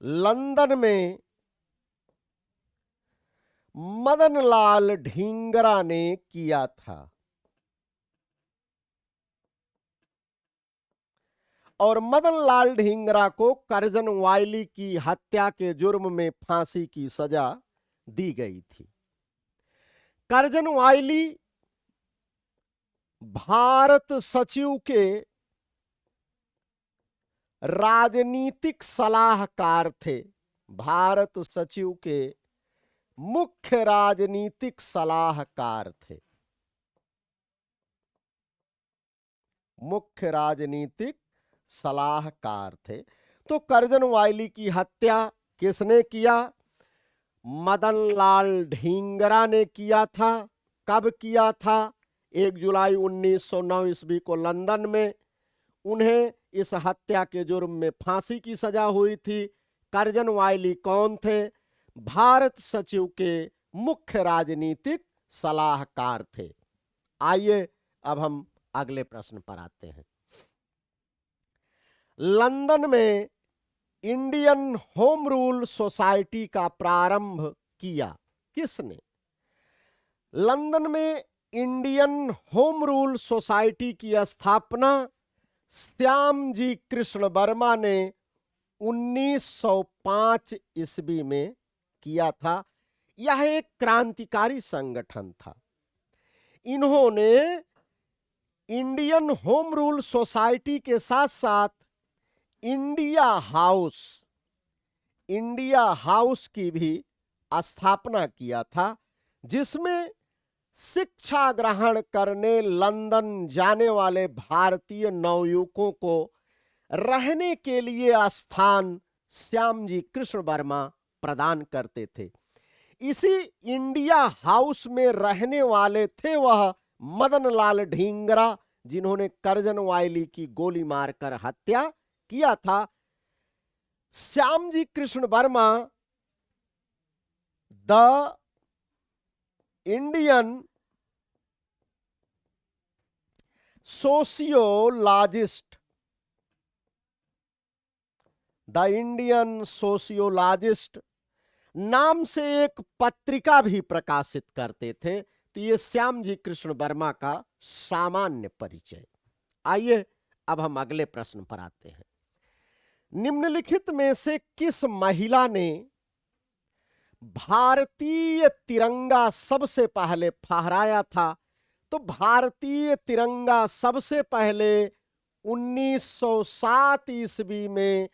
लंदन में मदनलाल ढींगरा ने किया था। और मदनलाल ढींगरा को कर्जन वाइली की हत्या के जुर्म में फांसी की सजा दी गई थी। कर्जन वाइली भारत सचिव के राजनीतिक सलाहकार थे। भारत सचिव के मुख्य राजनीतिक सलाहकार थे। मुख्य राजनीतिक सलाहकार थे। तो कर्जन वाइली की हत्या किसने किया? मदनलाल ढींगरा ने किया था। कब किया था? 1 जुलाई 1909 ईस्वी को लंदन में उन्हें इस हत्या के जुर्म में फांसी की सजा हुई थी। कर्जन वाइली कौन थे? भारत सचिव के मुख्य राजनीतिक सलाहकार थे। आइए अब हम अगले प्रश्न पर आते हैं। लंदन में इंडियन होम रूल सोसाइटी का प्रारंभ किया किसने? लंदन में इंडियन होम रूल सोसाइटी की स्थापना श्यामजी कृष्ण वर्मा ने 1905 ईस्वी में किया था। यह एक क्रांतिकारी संगठन था। इन्होंने इंडियन होम रूल सोसाइटी के साथ साथ इंडिया इंडिया हाउस की भी स्थापना किया था, जिसमें शिक्षा ग्रहण करने लंदन जाने वाले भारतीय नवयुवकों को रहने के लिए स्थान श्यामजी कृष्ण वर्मा प्रदान करते थे। इसी इंडिया हाउस में रहने वाले थे वह मदन लाल ढींगरा, जिन्होंने करजन वायली की गोली मारकर हत्या किया था। Shyamji Krishna Verma the Indian sociologist नाम से एक पत्रिका भी प्रकाशित करते थे। तो ये श्यामजी कृष्ण वर्मा का सामान्य परिचय। आइए अब हम अगले प्रश्न पर आते हैं। निम्नलिखित में से किस महिला ने भारतीय तिरंगा सबसे पहले फहराया था? तो भारतीय तिरंगा सबसे पहले 1907 ईस्वी में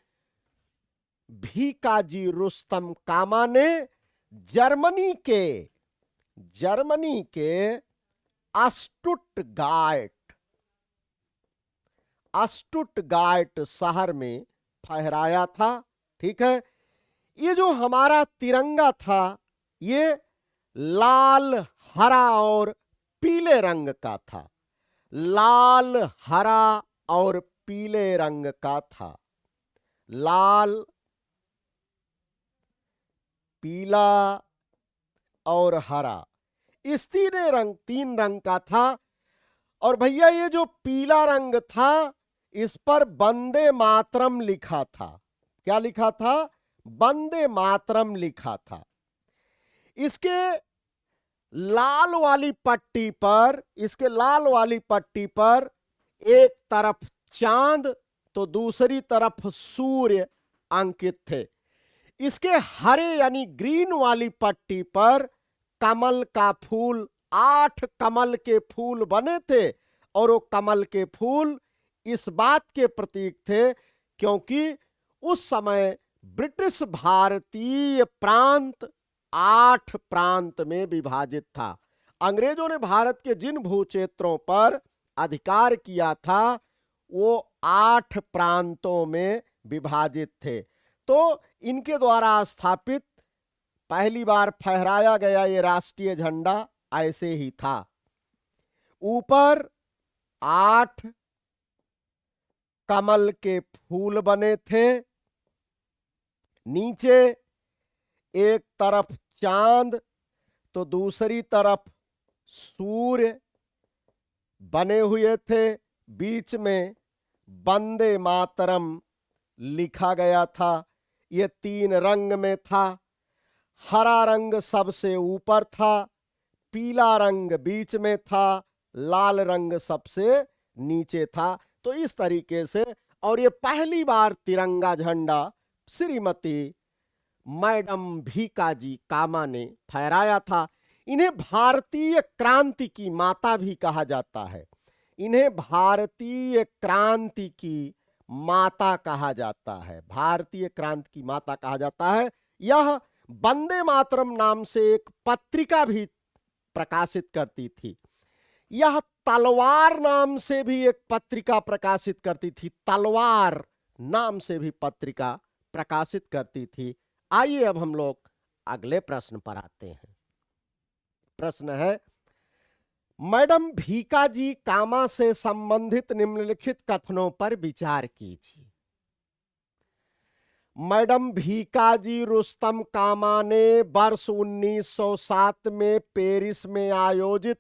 भीकाजी रुस्तम कामा ने जर्मनी के स्टुटगार्ट शहर में फहराया था। ठीक है, ये जो हमारा तिरंगा था ये लाल, हरा और पीले रंग का था। लाल, हरा और पीले रंग का था। लाल, पीला और हरा, इस तीन रंग का था। और भैया ये जो पीला रंग था इस पर वंदे मातरम लिखा था। क्या लिखा था? वंदे मातरम लिखा था। इसके लाल वाली पट्टी पर एक तरफ चांद तो दूसरी तरफ सूर्य अंकित थे। इसके हरे यानी ग्रीन वाली पट्टी पर कमल का फूल, 8 कमल के फूल बने थे। और वो कमल के फूल इस बात के प्रतीक थे क्योंकि उस समय ब्रिटिश भारतीय प्रांत 8 प्रांत में विभाजित था। अंग्रेजों ने भारत के जिन भूक्षेत्रों पर अधिकार किया था वो 8 प्रांतों में विभाजित थे। तो इनके द्वारा स्थापित पहली बार फहराया गया ये राष्ट्रीय झंडा ऐसे ही था। ऊपर 8 कमल के फूल बने थे, नीचे एक तरफ चांद तो दूसरी तरफ सूर्य बने हुए थे। बीच में वंदे मातरम लिखा गया था। ये 3 रंग में था। हरा रंग सबसे ऊपर था, पीला रंग बीच में था, लाल रंग सबसे नीचे था। तो इस तरीके से, और ये पहली बार तिरंगा झंडा श्रीमती मैडम भीकाजी कामा ने फहराया था। इन्हें भारतीय क्रांति की माता भी कहा जाता है। इन्हें भारतीय क्रांति की माता कहा जाता है। भारतीय क्रांति की माता कहा जाता है। यह वंदे मातरम नाम से एक पत्रिका भी प्रकाशित करती थी। यह तलवार नाम से भी एक पत्रिका प्रकाशित करती थी। तलवार नाम से भी पत्रिका प्रकाशित करती थी। आइए अब हम लोग अगले प्रश्न पर आते हैं। प्रश्न है, मैडम भीकाजी कामा से संबंधित निम्नलिखित कथनों पर विचार कीजिए। मैडम भीकाजी रुस्तम कामा ने वर्ष 1907 में पेरिस में आयोजित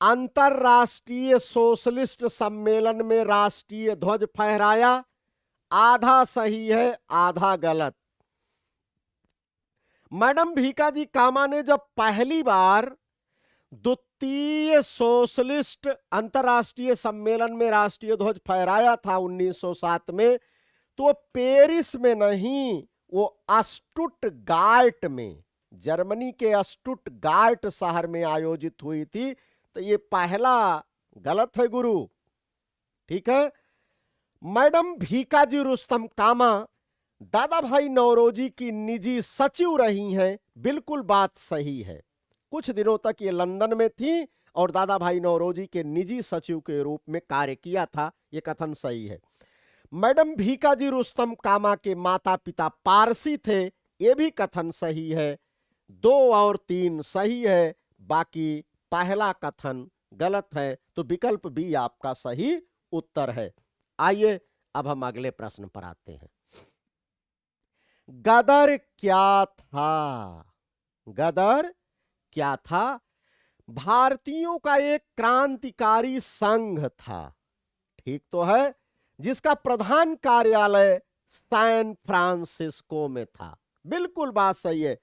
अंतरराष्ट्रीय सोशलिस्ट सम्मेलन में राष्ट्रीय ध्वज फहराया। आधा सही है, आधा गलत। मैडम भीकाजी कामा ने जब पहली बार द्वितीय सोशलिस्ट अंतरराष्ट्रीय सम्मेलन में राष्ट्रीय ध्वज फहराया था 1907 में, तो पेरिस में नहीं, वो स्टुटगार्ट में, जर्मनी के स्टुटगार्ट शहर में आयोजित हुई थी। तो ये पहला गलत है गुरु। ठीक है, मैडम भीकाजी रुस्तम कामा दादा भाई नौरोजी की निजी सचिव रही हैं, बिल्कुल बात सही है। कुछ दिनों तक ये लंदन में थी और दादा भाई नौरोजी के निजी सचिव के रूप में कार्य किया था, ये कथन सही है। मैडम भीकाजी रुस्तम कामा के माता पिता पारसी थे, ये भी कथन सही है। 2 और 3 सही है, बाकी पहला कथन गलत है, तो विकल्प बी आपका सही उत्तर है। आइए अब हम अगले प्रश्न पर आते हैं। गदर क्या था? गदर क्या था? भारतीयों का एक क्रांतिकारी संघ था, ठीक तो है, जिसका प्रधान कार्यालय सैन फ्रांसिस्को में था। बिल्कुल बात सही है।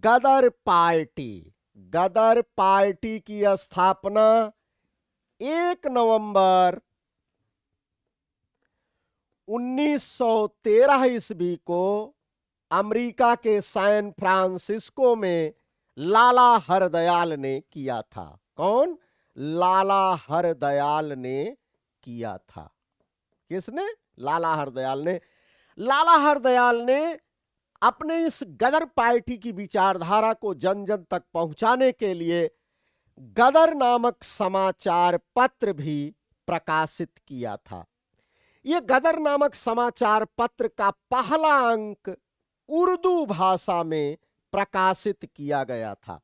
गदर पार्टी, गदर पार्टी की स्थापना 1 नवंबर 1913 ईस्वी को अमेरिका के सैन फ्रांसिस्को में लाला हरदयाल ने किया था। कौन? लाला हरदयाल ने किया था। किसने? लाला हरदयाल ने। लाला हरदयाल ने अपने इस गदर पार्टी की विचारधारा को जन जन तक पहुंचाने के लिए गदर नामक समाचार पत्र भी प्रकाशित किया था। यह गदर नामक समाचार पत्र का पहला अंक उर्दू भाषा में प्रकाशित किया गया था।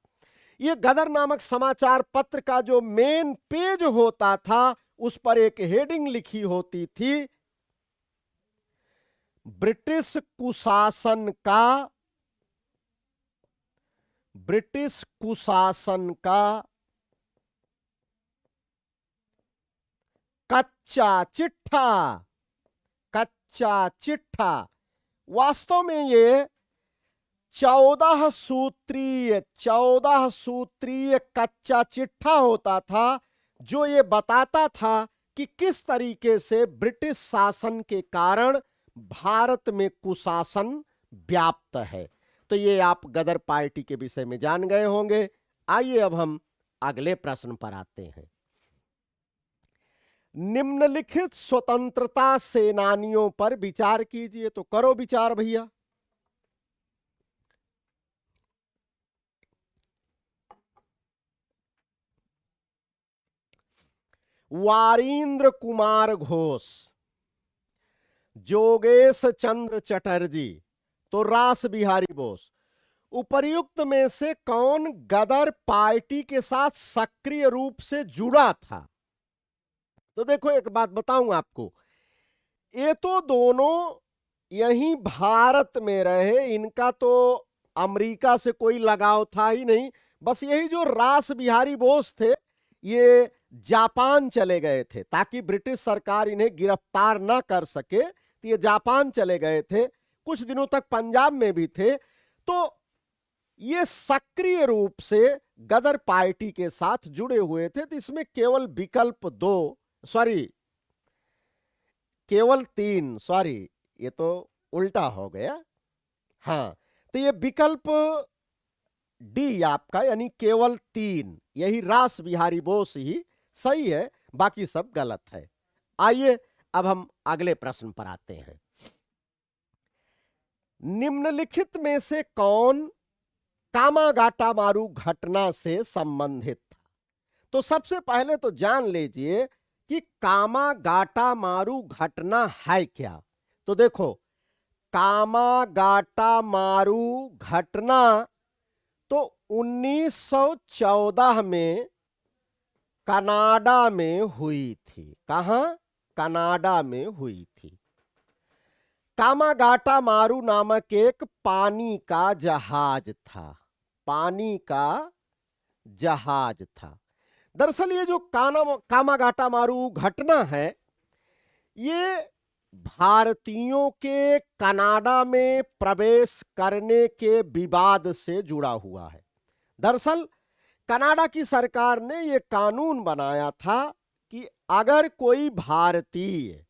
यह गदर नामक समाचार पत्र का जो मेन पेज होता था, उस पर एक हेडिंग लिखी होती थी, ब्रिटिश कुशासन का कच्चा चिट्ठा। कच्चा चिट्ठा। वास्तव में ये 14 सूत्रीय कच्चा चिट्ठा होता था, जो ये बताता था कि किस तरीके से ब्रिटिश शासन के कारण भारत में कुशासन व्याप्त है। तो ये आप गदर पार्टी के विषय में जान गए होंगे। आइए अब हम अगले प्रश्न पर आते हैं। निम्नलिखित स्वतंत्रता सेनानियों पर विचार कीजिए। तो करो विचार भैया। वारिंद्र कुमार घोष, जोगेश चंद्र चटर्जी, तो रास बिहारी बोस। उपर्युक्त में से कौन गदर पार्टी के साथ सक्रिय रूप से जुड़ा था? तो देखो, एक बात बताऊं आपको, ये तो दोनों यहीं भारत में रहे, इनका तो अमेरिका से कोई लगाव था ही नहीं। बस यही जो रास बिहारी बोस थे, ये जापान चले गए थे ताकि ब्रिटिश सरकार इन्हें गिरफ्तार ना कर सके, तो ये जापान चले गए थे। कुछ दिनों तक पंजाब में भी थे। तो ये सक्रिय रूप से गदर पार्टी के साथ जुड़े हुए थे। तो इसमें केवल विकल्प 2, केवल 3, ये तो उल्टा हो गया। हाँ, तो ये विकल्प डी आपका, यानी केवल 3, यही रास बिहारी बोस ही सही है, बाकी सब गलत है। आइए अब हम अगले प्रश्न पर आते हैं। निम्नलिखित में से कौन कामागाटा मारू घटना से संबंधित था? तो सबसे पहले तो जान लीजिए कि कामागाटा मारू घटना है क्या। तो देखो, कामागाटा मारू घटना तो 1914 में कनाडा में हुई थी। कहां? कनाडा में हुई थी। कामागाटा मारू नामक एक पानी का जहाज था। पानी का जहाज था। दरअसल ये जो कामागाटा मारू घटना है, ये भारतीयों के कनाडा में प्रवेश करने के विवाद से जुड़ा हुआ है। दरअसल कनाडा की सरकार ने यह कानून बनाया था कि अगर कोई भारतीय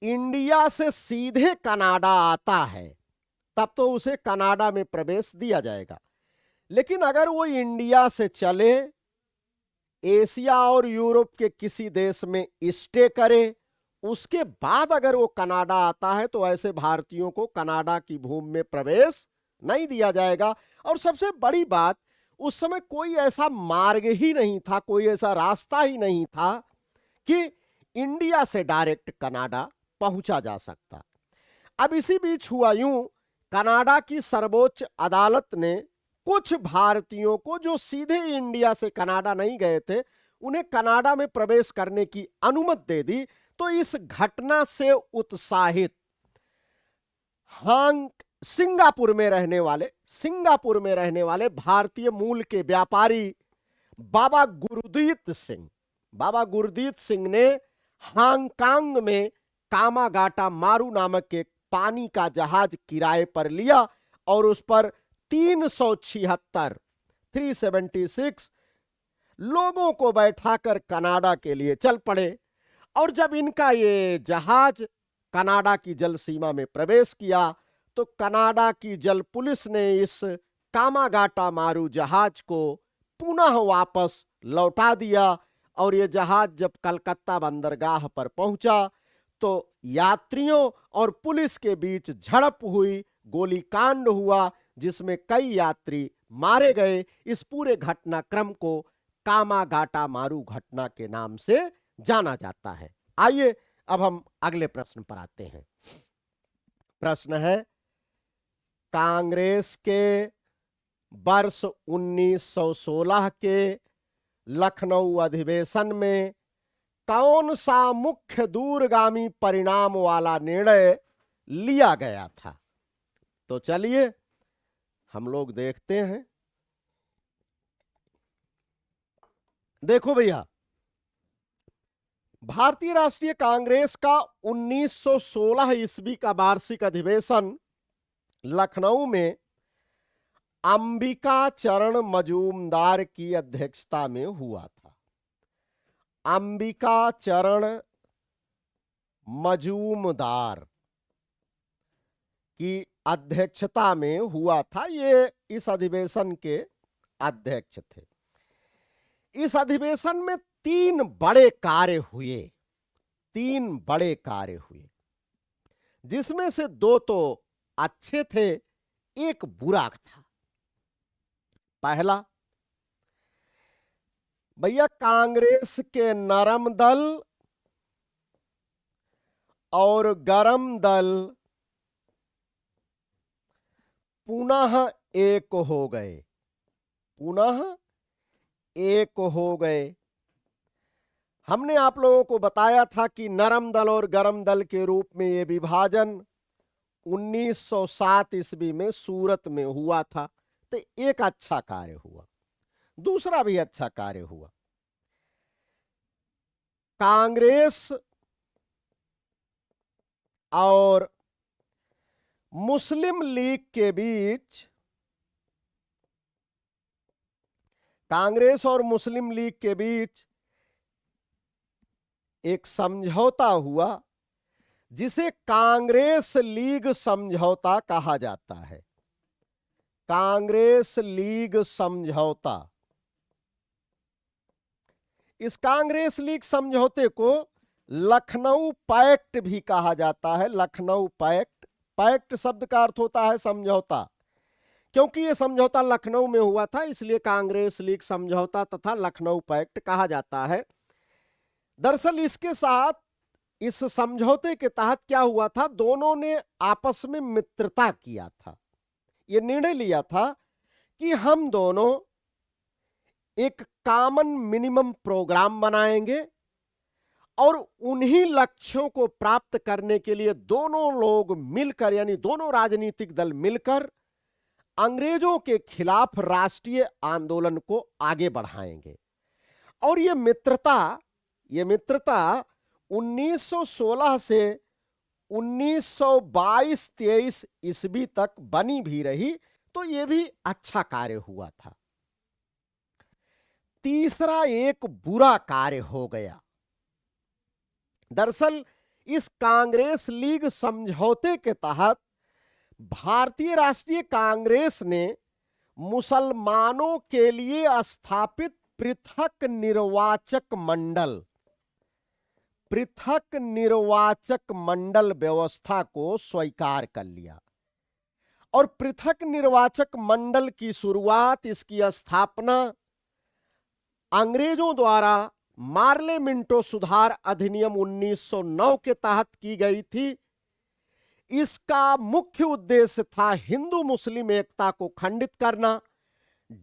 इंडिया से सीधे कनाडा आता है, तब तो उसे कनाडा में प्रवेश दिया जाएगा। लेकिन अगर वो इंडिया से चले, एशिया और यूरोप के किसी देश में स्टे करे उसके बाद अगर वो कनाडा आता है तो ऐसे भारतीयों को कनाडा की भूमि में प्रवेश नहीं दिया जाएगा। और सबसे बड़ी बात, उस समय कोई ऐसा मार्ग ही नहीं था, कोई ऐसा रास्ता ही नहीं था कि इंडिया से डायरेक्ट कनाडा पहुंचा जा सकता। अब इसी बीच हुआ यूं, कनाडा की सर्वोच्च अदालत ने कुछ भारतीयों को जो सीधे इंडिया से कनाडा नहीं गए थे, उन्हें कनाडा में प्रवेश करने की अनुमति दे दी। तो इस घटना से उत्साहित सिंगापुर में रहने वाले भारतीय मूल के व्यापारी बाबा गुरदीत सिंह ने हांगकांग में कामागाटा मारू नामक एक पानी का जहाज किराए पर लिया और उस पर 376 लोगों को बैठाकर कनाडा के लिए चल पड़े। और जब इनका ये जहाज कनाडा की जल सीमा में प्रवेश किया तो कनाडा की जल पुलिस ने इस कामागाटा मारू जहाज को पुनः वापस लौटा दिया। और ये जहाज जब कलकत्ता बंदरगाह पर पहुंचा तो यात्रियों और पुलिस के बीच झड़प हुई, गोलीकांड हुआ जिसमें कई यात्री मारे गए। इस पूरे घटनाक्रम को कामागाटा मारू घटना के नाम से जाना जाता है। आइए अब हम अगले प्रश्न पर आते हैं। प्रश्न है, कांग्रेस के वर्ष 1916 के लखनऊ अधिवेशन में कौन सा मुख्य दूरगामी परिणाम वाला निर्णय लिया गया था? तो चलिए हम लोग देखते हैं। देखो भैया, भारतीय राष्ट्रीय कांग्रेस का 1916 ईस्वी का वार्षिक अधिवेशन लखनऊ में अंबिका चरण मजूमदार की अध्यक्षता में हुआ था। अंबिका चरण मजूमदार की अध्यक्षता में हुआ था, ये इस अधिवेशन के अध्यक्ष थे। इस अधिवेशन में तीन बड़े कार्य हुए, जिसमें से दो तो अच्छे थे, एक बुरा था। पहला, भैया कांग्रेस के नरम दल और गरम दल पुनः एक हो गए। हमने आप लोगों को बताया था कि नरम दल और गरम दल के रूप में यह विभाजन 1907 ईस्वी में सूरत में हुआ था। तो एक अच्छा कार्य हुआ, दूसरा भी अच्छा कार्य हुआ। कांग्रेस और मुस्लिम लीग के बीच एक समझौता हुआ जिसे कांग्रेस लीग समझौता कहा जाता है। कांग्रेस लीग समझौता। इस कांग्रेस लीग समझौते को लखनऊ पैक्ट भी कहा जाता है। लखनऊ पैक्ट शब्द का अर्थ होता है समझौता। क्योंकि यह समझौता लखनऊ में हुआ था इसलिए कांग्रेस लीग समझौता तथा लखनऊ पैक्ट कहा जाता है। दरअसल इसके साथ, इस समझौते के तहत क्या हुआ था, दोनों ने आपस में मित्रता किया था। यह निर्णय लिया था कि हम दोनों एक कॉमन मिनिमम प्रोग्राम बनाएंगे और उन्हीं लक्ष्यों को प्राप्त करने के लिए दोनों लोग मिलकर, यानी दोनों राजनीतिक दल मिलकर अंग्रेजों के खिलाफ राष्ट्रीय आंदोलन को आगे बढ़ाएंगे। और यह मित्रता 1916 से 1922-23 ईस्वी तक बनी भी रही। तो यह भी अच्छा कार्य हुआ था। तीसरा एक बुरा कार्य हो गया। दरअसल इस कांग्रेस लीग समझौते के तहत भारतीय राष्ट्रीय कांग्रेस ने मुसलमानों के लिए स्थापित पृथक निर्वाचक मंडल पृथक निर्वाचक मंडल व्यवस्था को स्वीकार कर लिया और पृथक निर्वाचक मंडल की शुरुआत, इसकी स्थापना अंग्रेजों द्वारा मार्ले मिंटो सुधार अधिनियम 1909 के तहत की गई थी। इसका मुख्य उद्देश्य था हिंदू मुस्लिम एकता को खंडित करना,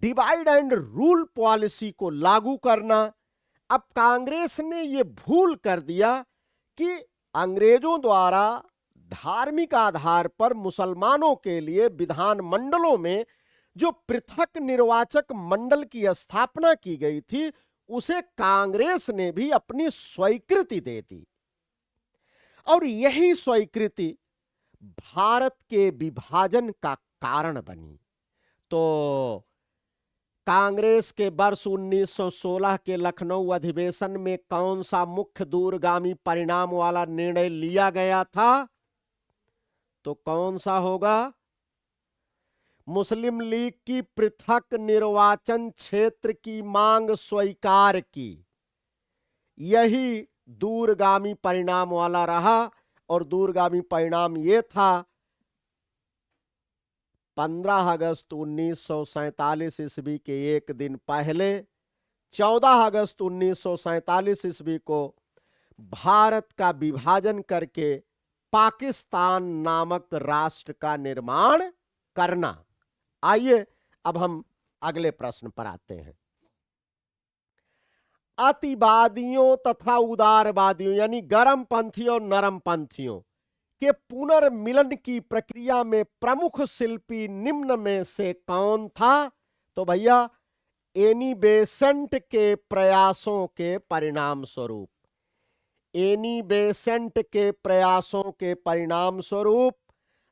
डिवाइड एंड रूल पॉलिसी को लागू करना। अब कांग्रेस ने यह भूल कर दिया कि अंग्रेजों द्वारा धार्मिक आधार पर मुसलमानों के लिए विधान मंडलों में जो पृथक निर्वाचक मंडल की स्थापना की गई थी, उसे कांग्रेस ने भी अपनी स्वीकृति दे दी और यही स्वीकृति भारत के विभाजन का कारण बनी। तो कांग्रेस के वर्ष 1916 के लखनऊ अधिवेशन में कौन सा मुख्य दूरगामी परिणाम वाला निर्णय लिया गया था? तो कौन सा होगा? मुस्लिम लीग की पृथक निर्वाचन क्षेत्र की मांग स्वीकार की। यही दूरगामी परिणाम वाला रहा और दूरगामी परिणाम यह था 15 अगस्त 1947 ईस्वी के एक दिन पहले 14 अगस्त 1947 ईस्वी को भारत का विभाजन करके पाकिस्तान नामक राष्ट्र का निर्माण करना। आइए अब हम अगले प्रश्न पर आते हैं। अतिवादियों तथा उदारवादियों यानी गर्म पंथियों और नरम पंथियों के पुनर्मिलन की प्रक्रिया में प्रमुख शिल्पी निम्न में से कौन था? तो भैया एनी बेसेंट के प्रयासों के परिणाम स्वरूप, एनी बेसेंट के प्रयासों के परिणाम स्वरूप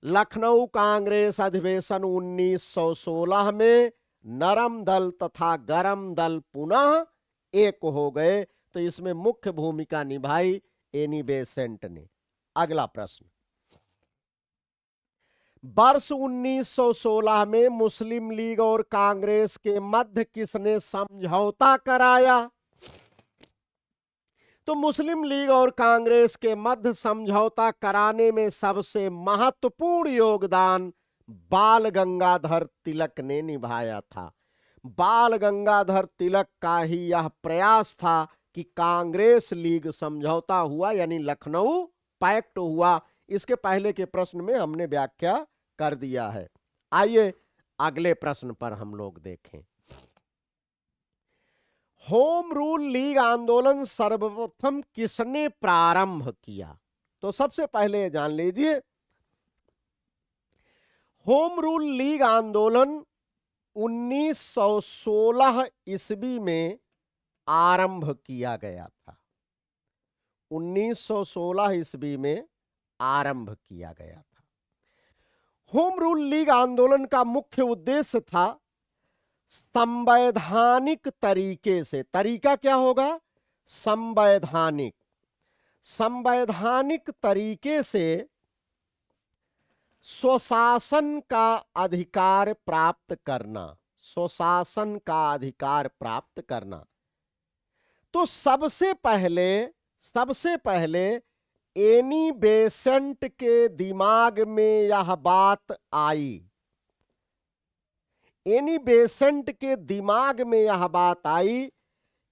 लखनऊ कांग्रेस अधिवेशन 1916 में नरम दल तथा गरम दल पुनः एक हो गए। तो इसमें मुख्य भूमिका निभाई एनी बेसेंट ने। अगला प्रश्न, वर्ष 1916 में मुस्लिम लीग और कांग्रेस के मध्य किसने समझौता कराया? तो मुस्लिम लीग और कांग्रेस के मध्य समझौता कराने में सबसे महत्वपूर्ण योगदान बाल गंगाधर तिलक ने निभाया था। बाल गंगाधर तिलक का ही यह प्रयास था कि कांग्रेस लीग समझौता हुआ यानी लखनऊ पैक्ट हुआ। इसके पहले के प्रश्न में हमने व्याख्या कर दिया है। आइए अगले प्रश्न पर हम लोग देखें। होम रूल लीग आंदोलन सर्वप्रथम किसने प्रारंभ किया? तो सबसे पहले जान लीजिए, होम रूल लीग आंदोलन 1916 ईस्वी में आरंभ किया गया था। 1916 ईस्वी में आरंभ किया गया था। होम रूल लीग आंदोलन का मुख्य उद्देश्य था संवैधानिक तरीके से, तरीका क्या होगा? संवैधानिक, संवैधानिक तरीके से स्वशासन का अधिकार प्राप्त करना, स्वशासन का अधिकार प्राप्त करना। तो सबसे पहले एनी बेसेंट के दिमाग में यह बात आई, एनी बेसेंट के दिमाग में यह बात आई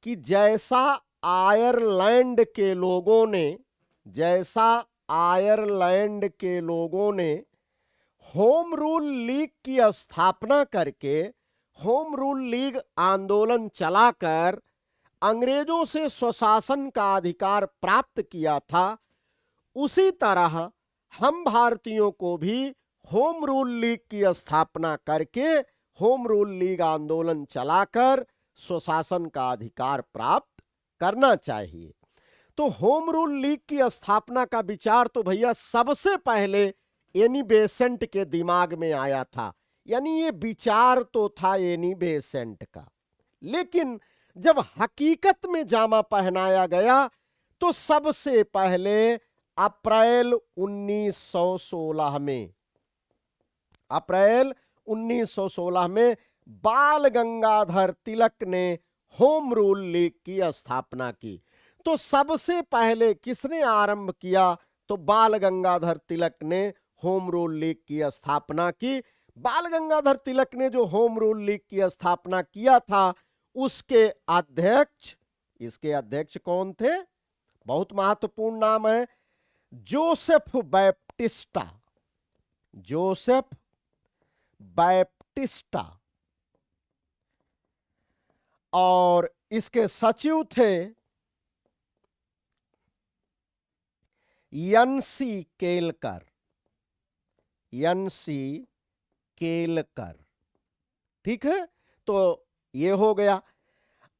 कि जैसा आयरलैंड के लोगों ने, जैसा आयरलैंड के लोगों ने होम रूल लीग की स्थापना करके, होम रूल लीग आंदोलन चलाकर अंग्रेजों से स्वशासन का अधिकार प्राप्त किया था, उसी तरह हम भारतीयों को भी होम रूल लीग की स्थापना करके होम रूल लीग आंदोलन चलाकर स्वशासन का अधिकार प्राप्त करना चाहिए। तो होम रूल लीग की स्थापना का विचार तो भैया सबसे पहले एनी बेसेंट के दिमाग में आया था, यानी ये विचार तो था एनी बेसेंट का, लेकिन जब हकीकत में जामा पहनाया गया तो सबसे पहले अप्रैल 1916 में, अप्रैल 1916 में बाल गंगाधर तिलक ने होम रूल लीग की स्थापना की। तो सबसे पहले किसने आरंभ किया? तो बाल गंगाधर तिलक ने होम रूल लीग की स्थापना की। बाल गंगाधर तिलक ने जो होम रूल लीग की स्थापना किया था, उसके अध्यक्ष, इसके अध्यक्ष कौन थे? बहुत महत्वपूर्ण नाम है, जोसेफ बैप्टिस्टा। Joseph Baptista. और इसके सचिव थे एन.सी. केलकर। एन.सी. केलकर। ठीक है, तो ये हो गया।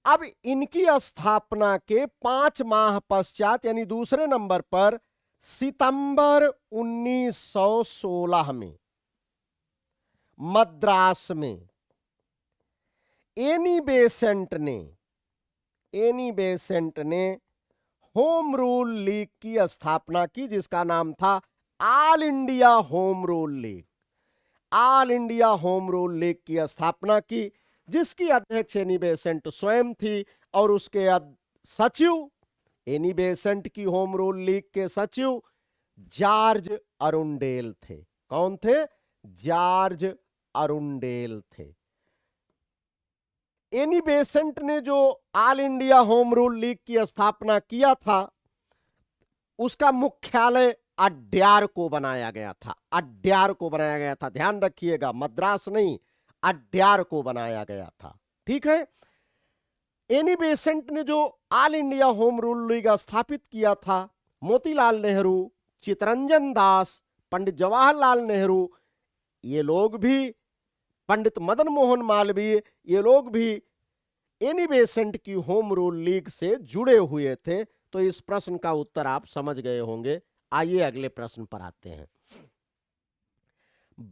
अब इनकी स्थापना के 5 माह पश्चात, यानी दूसरे नंबर पर, सितंबर 1916 में मद्रास में एनी बेसेंट ने होम रूल लीग की स्थापना की, जिसका नाम था all India home rule league. All India home rule league की स्थापना की, जिसकी अध्यक्ष एनी बेसेंट स्वयं थी, और उसके सचिव, एनी बेसेंट की होम रूल लीग के सचिव जॉर्ज अरुंडेल थे। कौन थे? जॉर्ज अरुंडेल थे। एनी बेसेंट ने जो all India home rule league की स्थापना किया था, उसका मुख्यालय अड्यार को बनाया गया था। अड्यार को बनाया गया था, ध्यान रखिएगा, मद्रास नहीं, अड्यार को बनाया गया था। ठीक है, एनी बेसेंट ने जो all India home rule league स्थापित किया था, मोतीलाल नेहरू, चितरंजन दास, पंडित जवाहरलाल नेहरू, ये लोग भी, पंडित मदन मोहन मालवीय, ये लोग भी एनी बेसेंट की होम रूल लीग से जुड़े हुए थे। तो इस प्रश्न का उत्तर आप समझ गए होंगे। आइए अगले प्रश्न पर आते हैं।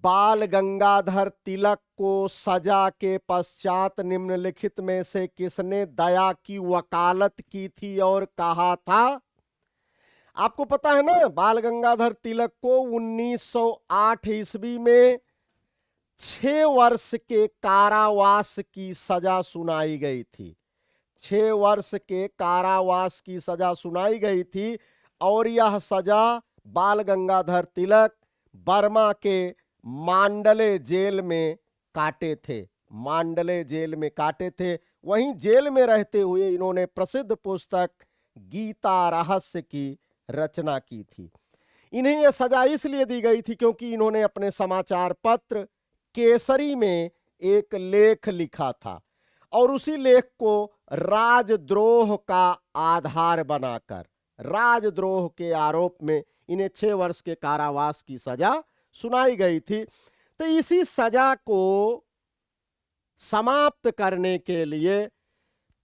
बाल गंगाधर तिलक को सजा के पश्चात निम्नलिखित में से किसने दया की वकालत की थी और कहा था? आपको पता है ना, बाल गंगाधर तिलक को 1908 ईस्वी में 6 वर्ष के कारावास की सजा सुनाई गई थी। 6 वर्ष के कारावास की सजा सुनाई गई थी, और यह सजा बाल गंगाधर तिलक बर्मा के मांडले जेल में काटे थे। मांडले जेल में काटे थे। वहीं जेल में रहते हुए इन्होंने प्रसिद्ध पुस्तक गीता रहस्य की रचना की थी। इन्हें यह सजा इसलिए दी गई थी क्योंकि इन्होंने अपने समाचार पत्र केसरी में एक लेख लिखा था, और उसी लेख को राजद्रोह का आधार बनाकर, राजद्रोह के आरोप में इन्हें 6 वर्ष के कारावास की सजा सुनाई गई थी। तो इसी सजा को समाप्त करने के लिए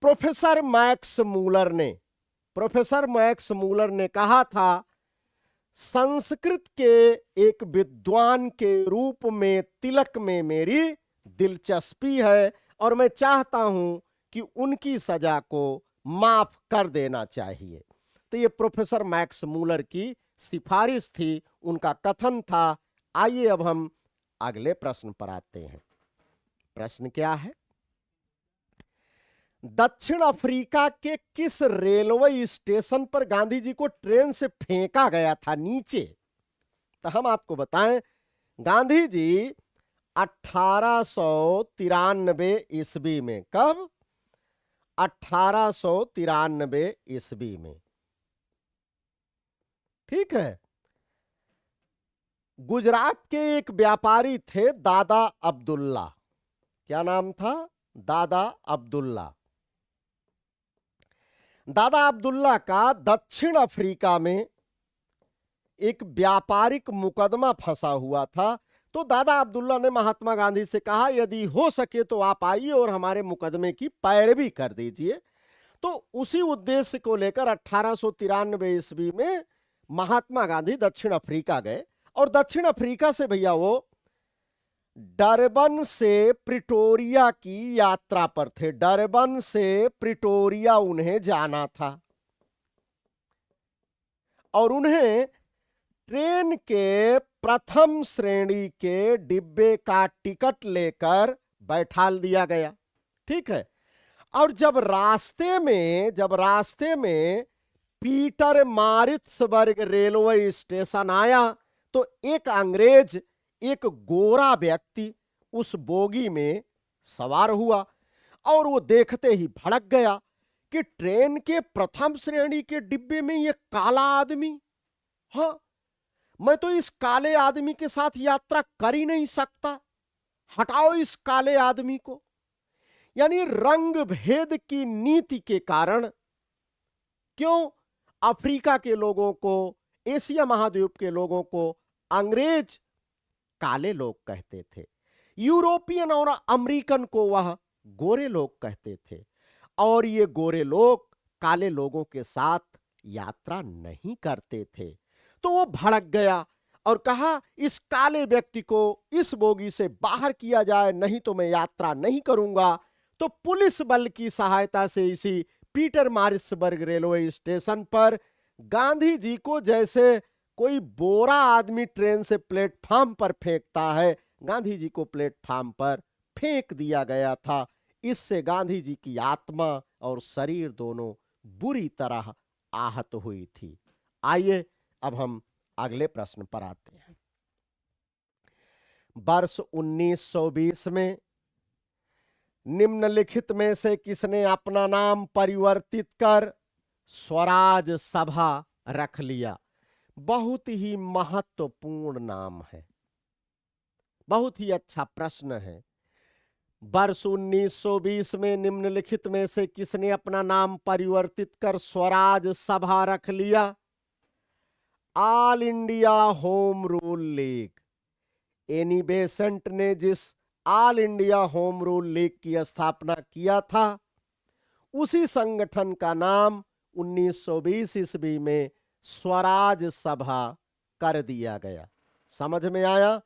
प्रोफेसर मैक्स मूलर ने कहा था, संस्कृत के एक विद्वान के रूप में तिलक में मेरी दिलचस्पी है, और मैं चाहता हूं कि उनकी सजा को माफ कर देना चाहिए। तो ये प्रोफेसर मैक्स मूलर की सिफारिश थी, उनका कथन था। आइए अब हम अगले प्रश्न पर आते हैं। प्रश्न क्या है? दक्षिण अफ्रीका के किस रेलवे स्टेशन पर गांधी जी को ट्रेन से फेंका गया था नीचे? तो हम आपको बताएं, गांधी जी 1893 ईस्वी में, कब? 1893 ईस्वी में, ठीक है, गुजरात के एक व्यापारी थे दादा अब्दुल्ला। क्या नाम था? दादा अब्दुल्ला। दादा अब्दुल्ला का दक्षिण अफ्रीका में एक व्यापारिक मुकदमा फंसा हुआ था। तो दादा अब्दुल्ला ने महात्मा गांधी से कहा, यदि हो सके तो आप आइए और हमारे मुकदमे की पैरवी कर दीजिए। तो उसी उद्देश्य को लेकर 1893 ईस्वी में महात्मा गांधी दक्षिण अफ्रीका गए, और दक्षिण अफ्रीका से भैया वो डरबन से प्रिटोरिया की यात्रा पर थे। डरबन से प्रिटोरिया उन्हें जाना था, और उन्हें ट्रेन के प्रथम श्रेणी के डिब्बे का टिकट लेकर बैठाल दिया गया। ठीक है, और जब रास्ते में पीटर मारित्सबर्ग रेलवे स्टेशन आया तो एक अंग्रेज, एक गोरा व्यक्ति उस बोगी में सवार हुआ और वो देखते ही भड़क गया कि ट्रेन के प्रथम श्रेणी के डिब्बे में ये काला आदमी, हाँ, मैं तो इस काले आदमी के साथ यात्रा कर ही नहीं सकता, हटाओ इस काले आदमी को। यानी रंग भेद की नीति के कारण क्यों अफ्रीका के लोगों को, एशिया महाद्वीप के लोगों को अंग्रेज काले लोग कहते थे, यूरोपियन और अमेरिकन को वह गोरे लोग कहते थे, और ये गोरे लोग काले लोगों के साथ यात्रा नहीं करते थे। तो वो भड़क गया और कहा इस काले व्यक्ति को इस बोगी से बाहर किया जाए, नहीं तो मैं यात्रा नहीं करूंगा। तो पुलिस बल की सहायता से इसी पीटर मारित्सबर्ग रेलवे स्टेशन पर गांधी जी को जैसे कोई बोरा आदमी ट्रेन से प्लेटफार्म पर फेंकता है, गांधी जी को प्लेटफार्म पर फेंक दिया गया था। इससे गांधी जी की आत्मा और शरीर दोनों बुरी तरह आहत हुई थी। आइए अब हम अगले प्रश्न पर आते हैं। वर्ष 1920 में निम्नलिखित में से किसने अपना नाम परिवर्तित कर स्वराज सभा रख लिया? बहुत ही महत्वपूर्ण नाम है, बहुत ही अच्छा प्रश्न है। वर्ष 1920 में निम्नलिखित में से किसने अपना नाम परिवर्तित कर स्वराज सभा रख लिया? All India home rule league. Annie Besant ने जिस all India home rule league की स्थापना किया था, उसी संगठन का नाम 1920 ईस्वी में स्वराज सभा कर दिया गया। समझ में आया?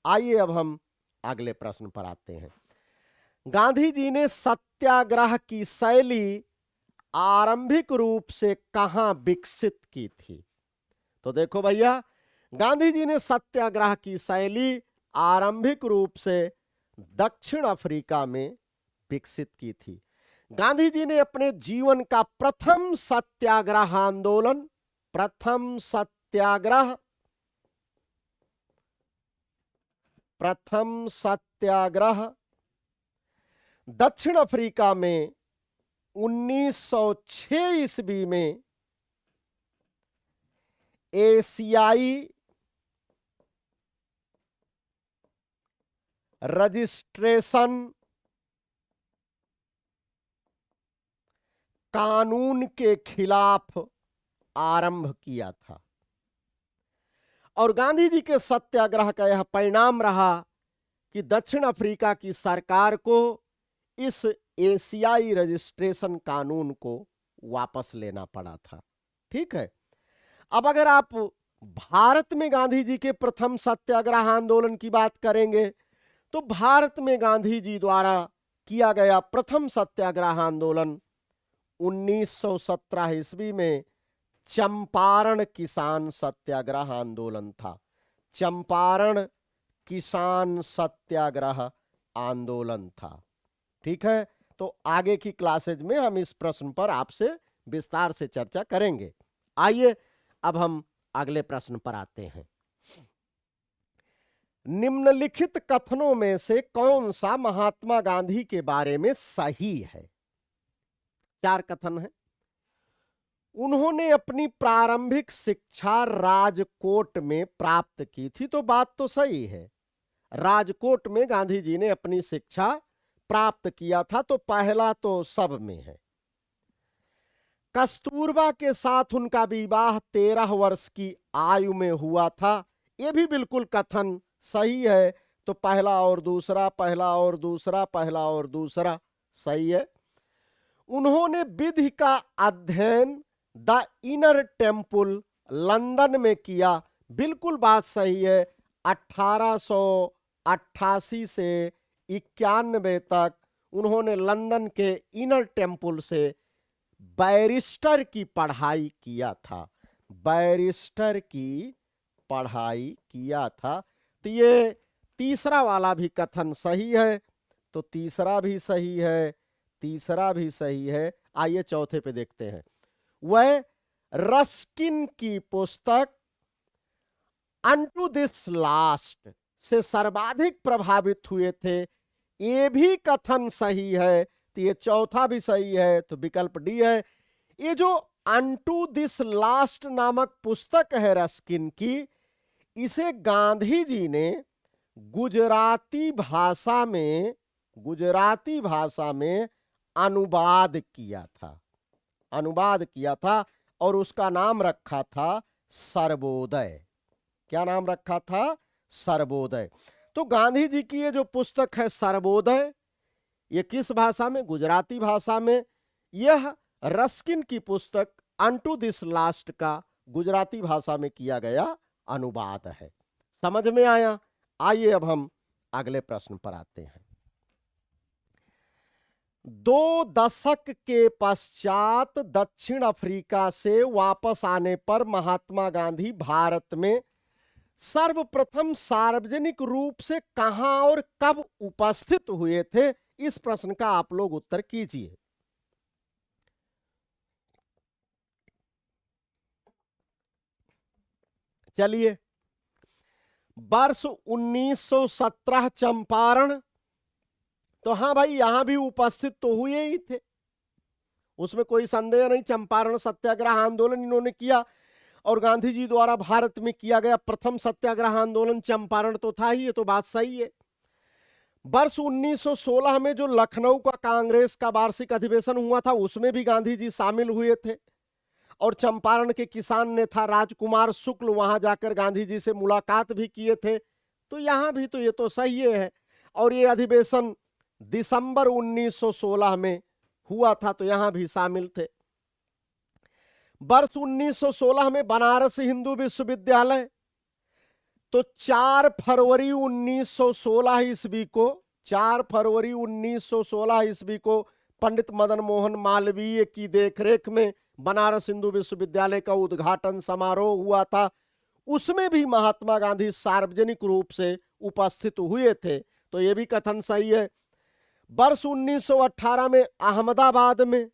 आइए अब हम अगले प्रश्न पर आते हैं। गांधी जी ने सत्याग्रह की शैली आरंभिक रूप से कहां विकसित की थी? तो देखो भैया, गांधी जी ने सत्याग्रह की शैली आरंभिक रूप से दक्षिण अफ्रीका में विकसित की थी। गांधी जी ने अपने जीवन का प्रथम सत्याग्रह दक्षिण अफ्रीका में 1906 ईस्वी में एशियाई रजिस्ट्रेशन कानून के खिलाफ आरंभ किया था। और गांधी जी के सत्याग्रह का यह परिणाम रहा कि दक्षिण अफ्रीका की सरकार को इस एशियाई रजिस्ट्रेशन कानून को वापस लेना पड़ा था। ठीक है, अब अगर आप भारत में गांधी जी के प्रथम सत्याग्रह आंदोलन की बात करेंगे तो भारत में गांधी जी द्वारा किया गया प्रथम सत्याग्रह आंदोलन 1917 ईस्वी में चंपारण किसान सत्याग्रह आंदोलन था। चंपारण किसान सत्याग्रह आंदोलन था। ठीक है, तो आगे की क्लासेज में हम इस प्रश्न पर आपसे विस्तार से चर्चा करेंगे। आइए अब हम अगले प्रश्न पर आते हैं। निम्नलिखित कथनों में से कौन सा महात्मा गांधी के बारे में सही है? 4 कथन है। उन्होंने अपनी प्रारंभिक शिक्षा राजकोट में प्राप्त की थी, तो बात तो सही है। राजकोट में गांधी जी ने अपनी शिक्षा प्राप्त किया था, तो पहला तो सब में है। कस्तूरबा के साथ उनका विवाह 13 वर्ष की आयु में हुआ था, यह भी बिल्कुल कथन सही है। तो पहला और दूसरा, पहला और दूसरा, पहला और दूसरा सही है। उन्होंने विधि का अध्ययन द इनर टेम्पल लंदन में किया, बिल्कुल बात सही है। 1888 से 91 तक उन्होंने लंदन के इनर टेम्पल से बैरिस्टर की पढ़ाई किया था। बैरिस्टर की पढ़ाई किया था। तो ये तीसरा वाला भी कथन सही है, तो तीसरा भी सही है, तीसरा भी सही है। आइए चौथे पे देखते हैं। वह रस्किन की पुस्तक अनटू दिस लास्ट से सर्वाधिक प्रभावित हुए थे, ये भी कथन सही है, तो ये चौथा भी सही है, तो विकल्प डी है। ये जो अनटू दिस लास्ट नामक पुस्तक है रस्किन की, इसे गांधी जी ने गुजराती भाषा में अनुवाद किया था और उसका नाम रखा था सर्वोदय। क्या नाम रखा था? सर्वोदय। तो गांधी जी की ये जो पुस्तक है सर्वोदय, ये किस भाषा में? गुजराती भाषा में। यह रस्किन की पुस्तक अनटू दिस लास्ट का गुजराती भाषा में किया गया अनुवाद है। समझ में आया? आइए अब हम अगले प्रश्न पर आते हैं। 2 दशक के पश्चात दक्षिण अफ्रीका से वापस आने पर महात्मा गांधी भारत में सर्वप्रथम सार्वजनिक रूप से कहां और कब उपस्थित हुए थे? इस प्रश्न का आप लोग उत्तर कीजिए। चलिए, वर्ष 1917 चंपारण, तो हां भाई यहां भी उपस्थित तो हुए ही थे, उसमें कोई संदेह नहीं। चंपारण सत्याग्रह आंदोलन इन्होंने किया और गांधी जी द्वारा भारत में किया गया प्रथम सत्याग्रह आंदोलन चंपारण तो था ही, ये तो बात सही है। वर्ष 1916 में जो लखनऊ का कांग्रेस का वार्षिक अधिवेशन हुआ था, उसमें भी गांधी जी शामिल हुए थे और चंपारण के किसान नेता राजकुमार शुक्ल वहां जाकर गांधी जी से मुलाकात भी किए थे, तो यहां भी तो ये तो सही है। और ये अधिवेशन दिसंबर 1916 में हुआ था, तो यहां भी शामिल थे। वर्ष 1916 में बनारस हिंदू विश्वविद्यालय, तो 4 फरवरी 1916 ईस्वी को 4 फरवरी 1916 ईस्वी को पंडित मदन मोहन मालवीय की देखरेख में बनारस हिंदू विश्वविद्यालय का उद्घाटन समारोह हुआ था। उसमें भी महात्मा गांधी सार्वजनिक रूप से उपस्थित हुए थे, तो यह भी कथन सही है। वर्ष 1918 में अहमदाबाद में,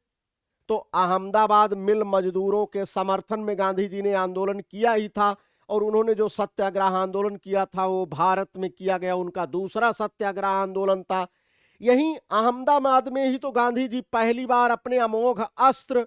तो अहमदाबाद मिल मजदूरों के समर्थन में गांधी जी ने आंदोलन किया ही था और उन्होंने जो सत्याग्रह आंदोलन किया था वो भारत में किया गया उनका दूसरा सत्याग्रह आंदोलन था। यहीं अहमदाबाद में ही तो गांधी जी पहली बार अपने अमोघ अस्त्र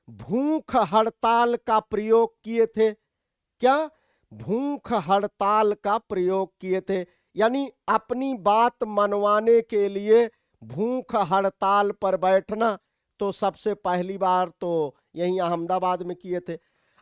भूख हड़ताल का प्रयोग किए थे। क्या? भूख हड़ताल का प्रयोग किए थे, यानी अपनी बात मनवाने के लिए भूख हड़ताल पर बैठना, तो सबसे पहली बार तो यहीं अहमदाबाद में किए थे।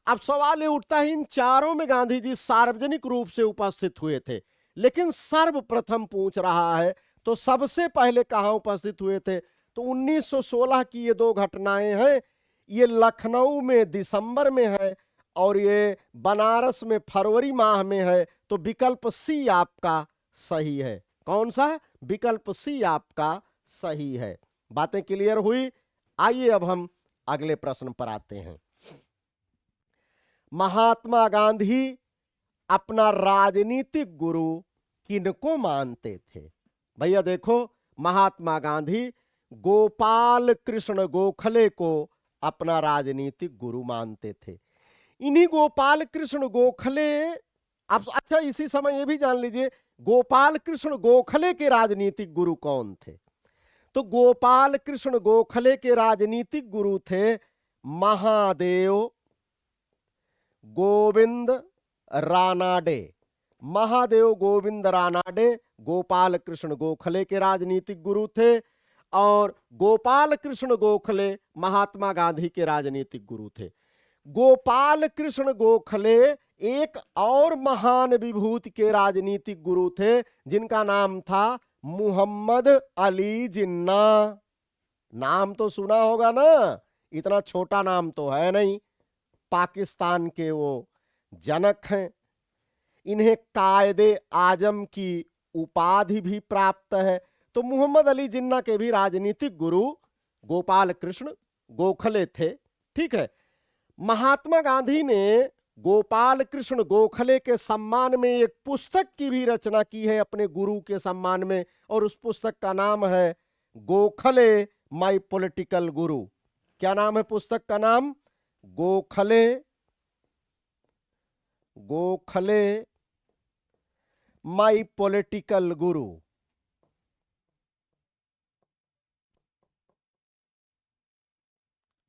अब सवाल ये उठता है, इन चारों में गांधी जी सार्वजनिक रूप से उपस्थित हुए थे, लेकिन सर्वप्रथम पूछ रहा है तो सबसे पहले कहां उपस्थित हुए थे? तो 1916 की ये 2 घटनाएं हैं, ये लखनऊ में दिसंबर में है और ये बनारस में फरवरी माह में है, तो विकल्प सी आपका सही है। कौन सा? विकल्प सी आपका सही है। बातें क्लियर हुई? आइए अब हम अगले प्रश्न पर आते हैं। महात्मा गांधी अपना राजनीतिक गुरु किनको मानते थे? भैया देखो, महात्मा गांधी गोपाल कृष्ण गोखले को अपना राजनीतिक गुरु मानते थे। इन्हीं गोपाल कृष्ण गोखले, आप अच्छा इसी समय ये भी जान लीजिए गोपाल कृष्ण गोखले के राजनीतिक गुरु कौन थे? तो गोपाल कृष्ण गोखले के राजनीतिक गुरु थे महादेव गोविंद रानाडे। महादेव गोविंद रानाडे गोपाल कृष्ण गोखले के राजनीतिक गुरु थे और गोपाल कृष्ण गोखले महात्मा गांधी के राजनीतिक गुरु थे। गोपाल कृष्ण गोखले एक और महान विभूति के राजनीतिक गुरु थे जिनका नाम था मुहम्मद अली जिन्ना। नाम तो सुना होगा ना, इतना छोटा नाम तो है नहीं। पाकिस्तान के वो जनक हैं। इन्हें कायदे आजम की उपाधि भी प्राप्त है। तो मुहम्मद अली जिन्ना के भी राजनीतिक गुरु गोपाल कृष्ण गोखले थे। ठीक है। महात्मा गांधी ने गोपाल कृष्ण गोखले के सम्मान में एक पुस्तक की भी रचना की है अपने गुरु के सम्मान में, और उस पुस्तक का नाम है गोखले माय पॉलिटिकल गुरु। क्या नाम है पुस्तक का नाम? Gokhale, Gokhale my political Guru.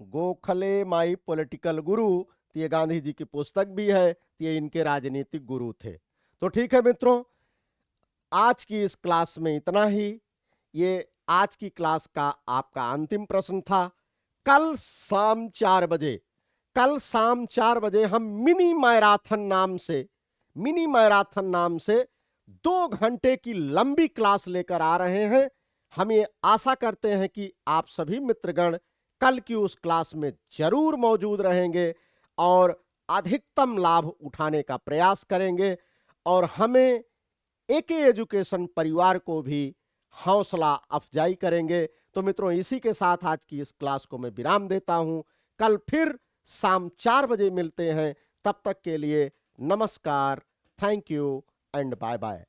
Gokhale my political गुरु, तो ये गांधी जी की पुस्तक भी है, तो ये इनके राजनीतिक गुरु थे। तो ठीक है मित्रों, आज की इस क्लास में इतना ही। ये आज की क्लास का आपका अंतिम प्रश्न था। कल शाम 4 बजे, कल शाम 4 बजे हम मिनी मैराथन नाम से 2 घंटे की लंबी क्लास लेकर आ रहे हैं। हम ये आशा करते हैं कि आप सभी मित्रगण कल की उस क्लास में जरूर मौजूद रहेंगे और अधिकतम लाभ उठाने का प्रयास करेंगे, और हमें एके एजुकेशन परिवार को भी हौसला अफजाई करेंगे। तो मित्रों, इसी के साथ आज की इस क्लास को मैं विराम देता हूं। कल फिर शाम 4 बजे मिलते हैं। तब तक के लिए नमस्कार, thank you and bye bye.